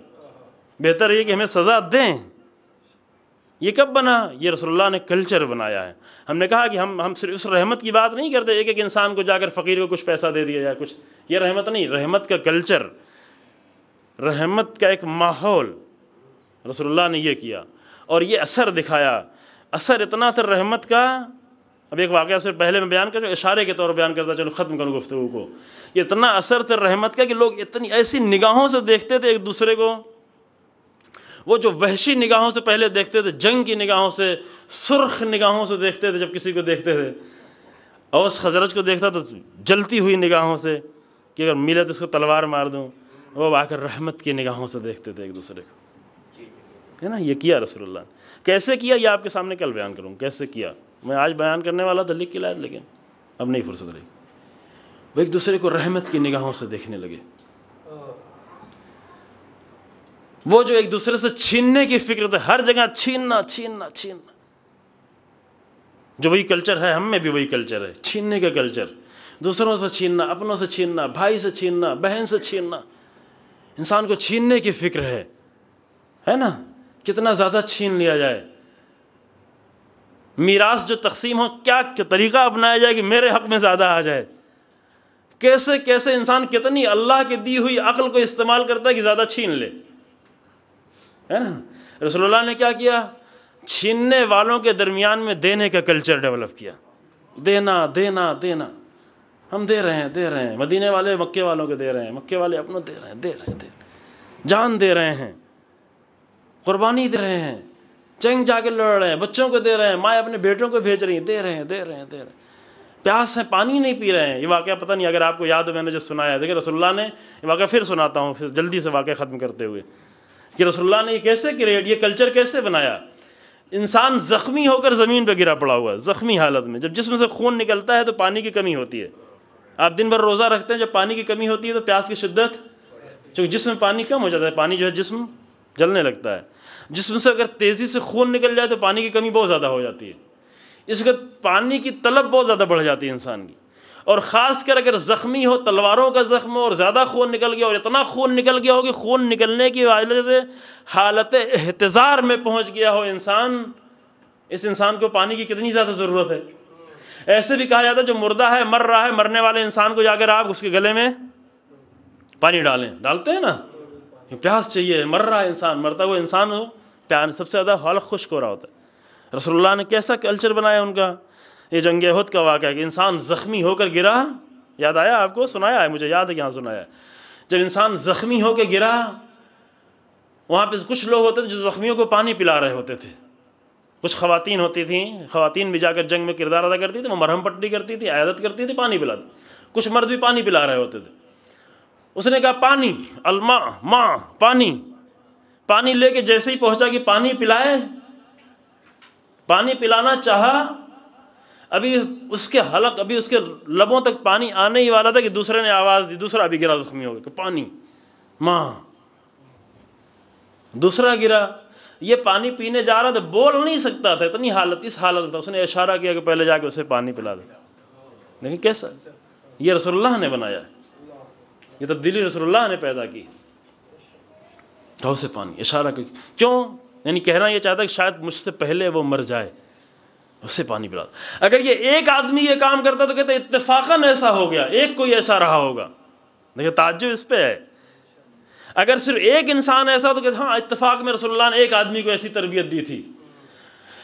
بہتر یہ کہ ہمیں سزا دیں۔ یہ کب بنا؟ یہ رسول اللہ نے کلچر بنایا ہے۔ ہم نے کہا کہ ہم صرف اس رحمت کی بات نہیں کرتے ایک انسان کو جا کر فقیر کو کچھ پیسہ دے دیا یا کچھ، یہ رحمت نہیں، رحمت کا کلچر، رحمت کا ایک ماحول رسول اللہ نے یہ کیا، اور یہ اثر دکھایا۔ اثر اتنا تھا رحمت کا، اب ایک واقعہ سے پہلے میں بیان کر جو اشارے کے طور پر بیان کرتا چلو ختم کروں گفتگو کو۔ یہ اتنا اثر تھا رحمت کا کہ لوگ اتنی ایسی نگاہوں سے دیکھتے تھے ایک دوسرے کو، وہ جو وحشی نگاہوں سے پہلے دیکھتے تھے، جنگ کی نگاہوں سے، سرخ نگاہوں سے دیکھتے تھے جب کسی کو دیکھتے تھے، اوس خزرج کو دیکھتا تو جلتی ہوئی نگاہوں سے کہ اگر ملے تو اس کو تلوار مار دوں، وہ آ کر رحمت کی نگاہوں سے دیکھتے تھے ایک دوسرے کو، ہے نا۔ یہ کیا رسول اللہ نے، کیسے کیا یہ آپ کے سامنے کل بیان کروں کیسے کیا۔ میں آج بیان کرنے والا تھا لکھ کے لایا، لیکن اب نہیں فرصت رہی۔ وہ ایک دوسرے کو رحمت کی نگاہوں سے دیکھنے لگے، وہ جو ایک دوسرے سے چھیننے کی فکر تھے، ہر جگہ چھیننا چھیننا چھیننا، جو وہی کلچر ہے ہم میں بھی وہی کلچر ہے، چھیننے کا کلچر، دوسروں سے چھیننا، اپنوں سے چھیننا، بھائی سے چھیننا، بہن سے چھیننا، انسان کو چھیننے کی فکر ہے نا، کتنا زیادہ چھین لیا جائے، میراث جو تقسیم ہو کیا طریقہ اپنایا جائے کہ میرے حق میں زیادہ آ جائے، کیسے کیسے انسان کتنی اللہ کی دی ہوئی عقل کو استعمال کرتا ہے کہ زیادہ چھین لے، ہے نا۔ رسول اللہ نے کیا کیا؟ چھیننے والوں کے درمیان میں دینے کا کلچر ڈیولپ کیا، دینا دینا دینا، ہم دے رہے ہیں، مدینے والے مکے والوں کو دے رہے ہیں، مکے والے اپنوں دے رہے ہیں، جان دے رہے ہیں، قربانی دے رہے ہیں، جنگ جا کے لڑ رہے ہیں، بچوں کو دے رہے ہیں، مائیں اپنے بیٹوں کو بھیج رہی ہیں، دے رہے ہیں، پیاس ہے، پانی نہیں پی رہے ہیں۔ یہ واقعہ پتہ نہیں اگر آپ کو یاد ہو، میں نے جو سنایا، دیکھیں رسول اللہ نے یہ واقعہ پھر سناتا ہوں پھر جلدی سے واقعہ ختم کرتے ہوئے، کہ رسول اللہ نے یہ کیسے کریٹ، یہ کلچر کیسے بنایا۔ انسان زخمی ہو کر زمین پہ گرا پڑا ہوا ہے، زخمی حالت میں، جب جسم سے خون نکلتا ہے تو پانی کی کمی ہوتی ہے۔ آپ دن بھر روزہ رکھتے ہیں، جب پانی کی کمی ہوتی ہے تو پیاس کی شدت، چونکہ جسم میں پانی کم ہو جاتا ہے، پانی جو ہے جسم جلنے لگتا ہے، جسم سے اگر تیزی سے خون نکل جائے تو پانی کی کمی بہت زیادہ ہو جاتی ہے، اس وقت پانی کی طلب بہت زیادہ بڑھ جاتی ہے انسان کی، اور خاص کر اگر زخمی ہو، تلواروں کا زخم ہو اور زیادہ خون نکل گیا اور اتنا خون نکل گیا ہو کہ خون نکلنے کی وجہ سے حالت احتضار میں پہنچ گیا ہو انسان، اس انسان کو پانی کی کتنی زیادہ ضرورت ہے۔ ایسے بھی کہا جاتا ہے جو مردہ ہے، مر رہا ہے، مرنے والے انسان کو جا کر آپ اس کے گلے میں پانی ڈالتے ہیں نا، پیاس چاہیے، مر رہا ہے انسان، مرتا ہوا انسان ہو، پیار سب سے زیادہ حلق خشک ہو رہا ہوتا ہے۔ رسول اللہ نے کیسا کلچر بنایا ان کا، یہ جنگ احد کا واقعہ ہے کہ انسان زخمی ہو کر گرا، یاد آیا آپ کو؟ سنایا ہے، مجھے یاد ہے یہاں سنایا ہے، جب انسان زخمی ہو کے گرا، وہاں پہ کچھ لوگ ہوتے تھے جو زخمیوں کو پانی پلا رہے ہوتے تھے، کچھ خواتین ہوتی تھیں، خواتین بھی جا کر جنگ میں کردار ادا کرتی تھیں، وہ مرہم پٹی کرتی تھی، عیادت کرتی تھی، پانی پلاتی، کچھ مرد بھی پانی پلا رہے ہوتے تھے۔ اس نے کہا پانی، الماء، ماں، پانی لے کے جیسے ہی پہنچا کہ پانی پلائے، پانی پلانا چاہا، ابھی اس کے حلق، ابھی اس کے لبوں تک پانی آنے ہی والا تھا کہ دوسرے نے آواز دی، دوسرا بھی گرا زخمی ہو گیا کہ پانی، ماں، دوسرا گرا، یہ پانی پینے جا رہا تھا، بول نہیں سکتا تھا، اتنی حالت، اس حالت تھا، اس نے اشارہ کیا کہ پہلے جا کے اسے پانی پلا دے۔ لیکن کیسا، یہ رسول اللہ نے بنایا ہے، یہ تبدیلی رسول اللہ نے پیدا کی، تو اسے پانی، اشارہ کیوں، یعنی کہنا یہ چاہتا ہے کہ شاید مجھ سے پہلے وہ مر جائے، اسے پانی پلا دو۔ اگر یہ ایک آدمی یہ کام کرتا تو کہتے اتفاقاً ایسا ہو گیا، ایک کوئی ایسا رہا ہوگا، دیکھیں تعجب اس پہ ہے، اگر صرف ایک انسان ایسا ہو تو کہتے ہاں اتفاق میں رسول اللہ نے ایک آدمی کو ایسی تربیت دی تھی۔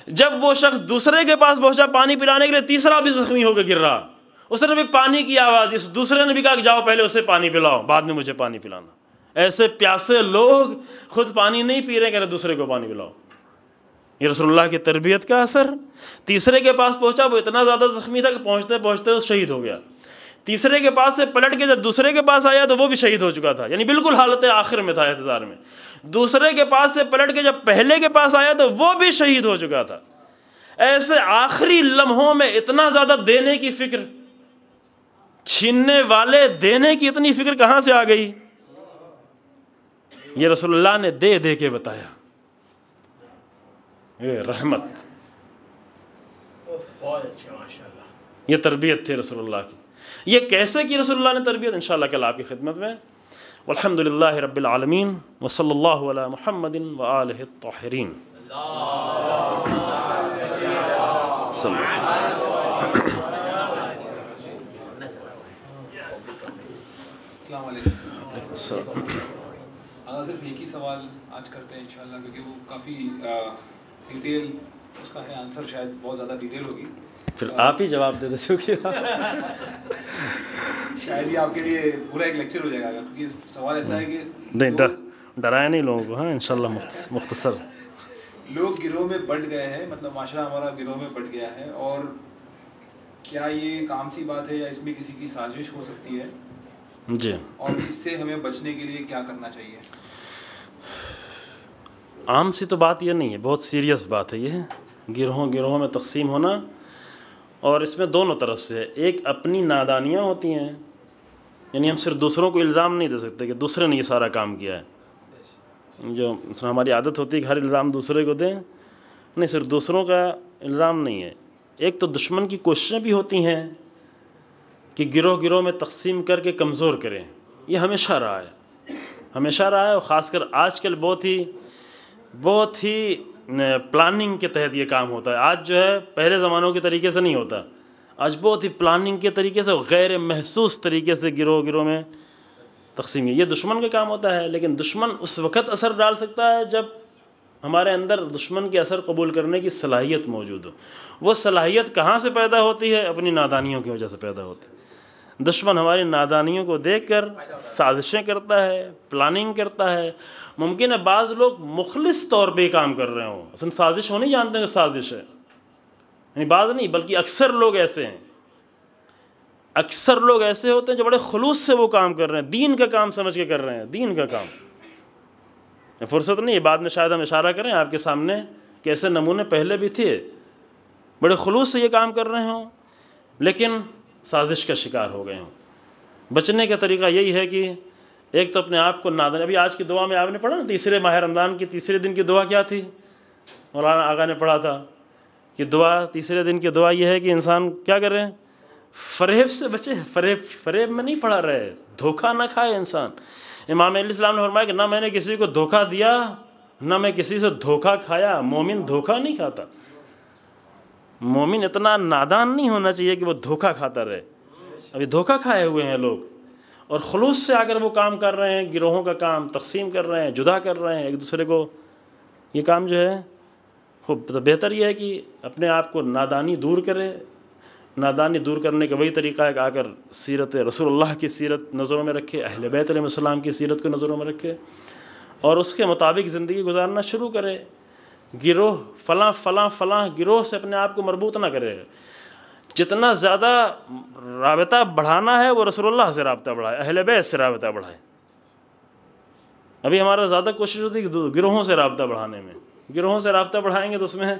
جب وہ شخص دوسرے کے پاس پہنچا پانی پلانے کے لیے، تیسرا بھی زخمی ہو کے گر رہا، اس نے بھی پانی کی آواز دی، اس دوسرے نے بھی کہا کہ جاؤ پہلے اسے پانی پلاؤ، بعد میں مجھے پانی پلانا۔ ایسے پیاسے لوگ خود پانی نہیں پی رہے، کہہ رہے دوسرے کو پانی پلاؤ۔ یہ رسول اللہ کی تربیت کا اثر۔ تیسرے کے پاس پہنچا، وہ اتنا زیادہ زخمی تھا کہ پہنچتے پہنچتے وہ شہید ہو گیا۔ تیسرے کے پاس سے پلٹ کے جب دوسرے کے پاس آیا تو وہ بھی شہید ہو چکا تھا، یعنی بالکل حالت آخر میں تھا، احتضار میں۔ دوسرے کے پاس سے پلٹ کے جب پہلے کے پاس آیا تو وہ بھی شہید ہو چکا تھا۔ ایسے آخری لمحوں میں اتنا زیادہ دینے کی فکر، چھیننے والے دینے کی اتنی فکر کہاں سے آ گئی؟ یہ رسول اللہ نے دے دے کے بتایا، یہ رحمت، یہ تربیت تھی رسول اللہ کی۔ یہ کیسے کی رسول اللہ نے تربیت، انشاءاللہ کل آپ کی خدمت میں۔ والحمدللہ رب العالمین، وصلی اللہ علی محمد وآلہ الطاہرین۔ السلام علیکم۔ صرف ایک ہی سوال آج کرتے ہیں انشاءاللہ، کیونکہ وہ کافی ڈیٹیل اس کا ہے، آنسر شاید بہت زیادہ ڈیٹیل ہوگی، پھر آپ ہی جواب دے دیں کیونکہ شاید یہ آپ کے لیے پورا ایک لیکچر ہو جائے گا، کیونکہ سوال ایسا ہے کہ نہیں ڈرایا نہیں لوگوں کو، ہاں انشاءاللہ مختصر۔ لوگ گروہ میں بٹ گئے ہیں، مطلب معاشرہ ہمارا گروہ میں بٹ گیا ہے، اور کیا یہ ایک عام سی بات ہے یا اس میں کسی کی سازش ہو سکتی ہے؟ جی، اور اس سے ہمیں بچنے کے لیے کیا کرنا چاہیے؟ عام سی تو بات یہ نہیں ہے، بہت سیریس بات ہے یہ، گروہوں میں تقسیم ہونا، اور اس میں دونوں طرف سے ہے۔ ایک اپنی نادانیاں ہوتی ہیں، یعنی ہم صرف دوسروں کو الزام نہیں دے سکتے کہ دوسرے نے یہ سارا کام کیا ہے، جو مثلا ہماری عادت ہوتی ہے کہ ہر الزام دوسرے کو دیں، نہیں، صرف دوسروں کا الزام نہیں ہے، ایک تو دشمن کی کوششیں بھی ہوتی ہیں کہ گروہ گروہ میں تقسیم کر کے کمزور کریں، یہ ہمیشہ رہا ہے، اور خاص کر آج کل بہت ہی پلاننگ کے تحت یہ کام ہوتا ہے۔ آج جو ہے پہلے زمانوں کے طریقے سے نہیں ہوتا، آج بہت ہی پلاننگ کے طریقے سے، غیر محسوس طریقے سے گروہ میں تقسیم یہ دشمن کا کام ہوتا ہے۔ لیکن دشمن اس وقت اثر ڈال سکتا ہے جب ہمارے اندر دشمن کے اثر قبول کرنے کی صلاحیت موجود ہو۔ وہ صلاحیت کہاں سے پیدا ہوتی ہے؟ اپنی نادانیوں کی وجہ سے پیدا ہوتی ہے۔ دشمن ہماری نادانیوں کو دیکھ کر سازشیں کرتا ہے، پلاننگ کرتا ہے۔ ممکن ہے بعض لوگ مخلص طور پہ کام کر رہے ہوں، اصل سازش ہو نہیں جانتے کہ سازش ہے، یعنی بعض نہیں بلکہ اکثر لوگ ایسے ہیں، اکثر لوگ ایسے ہوتے ہیں جو بڑے خلوص سے وہ کام کر رہے ہیں، دین کا کام سمجھ کے کر رہے ہیں، دین کا کام۔ فرصت نہیں ہے، بعد میں شاید ہم اشارہ کریں آپ کے سامنے کہ ایسے نمونے پہلے بھی تھے، بڑے خلوص سے یہ کام کر رہے ہوں لیکن سازش کا شکار ہو گئے ہوں۔ بچنے کا طریقہ یہی ہے کہ ایک تو اپنے آپ کو نادان، ابھی آج کی دعا میں آپ نے پڑھا نا، تیسرے ماہ رمضان کی تیسرے دن کی دعا کیا تھی؟ مولانا آقا نے پڑھا تھا کہ دعا تیسرے دن کی دعا یہ ہے کہ انسان کیا کرے؟ فریب سے بچے، فریب میں نہیں پڑا رہے، دھوکہ نہ کھائے انسان۔ امام علیہ السلام نے فرمایا کہ نہ میں نے کسی کو دھوکہ دیا نہ میں کسی سے دھوکہ کھایا۔ مومن دھوکہ نہیں کھاتا، مومن اتنا نادان نہیں ہونا چاہیے کہ وہ دھوکہ کھاتا رہے۔ ابھی دھوکہ کھائے ہوئے ہیں لوگ، اور خلوص سے اگر وہ کام کر رہے ہیں، گروہوں کا کام تقسیم کر رہے ہیں، جدا کر رہے ہیں ایک دوسرے کو، یہ کام جو ہے خوب بہتر یہ ہے کہ اپنے آپ کو نادانی دور کرے۔ نادانی دور کرنے کا وہی طریقہ ہے کہ آ کر سیرت رسول اللہ کی سیرت نظروں میں رکھے، اہل بیت علیہ السلام کی سیرت کو نظروں میں رکھے اور اس کے مطابق زندگی گزارنا شروع کرے۔ گروہ فلاں گروہ سے اپنے آپ کو مربوط نہ کرے۔ جتنا زیادہ رابطہ بڑھانا ہے وہ رسول اللہ سے رابطہ بڑھائے، اہل بیت سے رابطہ بڑھائے۔ ابھی ہمارا زیادہ کوشش ہوتی ہے کہ گروہوں سے رابطہ بڑھانے میں، گروہوں سے رابطہ بڑھائیں گے تو اس میں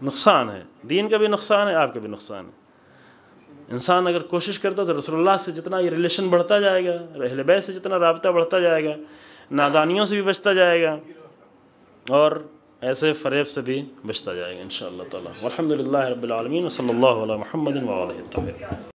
نقصان ہے، دین کا بھی نقصان ہے، آپ کا بھی نقصان ہے۔ انسان اگر کوشش کرتا تو رسول اللہ سے جتنا یہ ریلیشن بڑھتا جائے گا، اہل بیت سے جتنا رابطہ بڑھتا جائے گا، نادانیوں سے بھی بچتا جائے گا اور ایسے فریب سے بھی بچتا جائے گا انشاءاللہ تعالی۔ والحمدللہ رب العالمین وصلی اللہ علی محمد وآلہ الطاہرین۔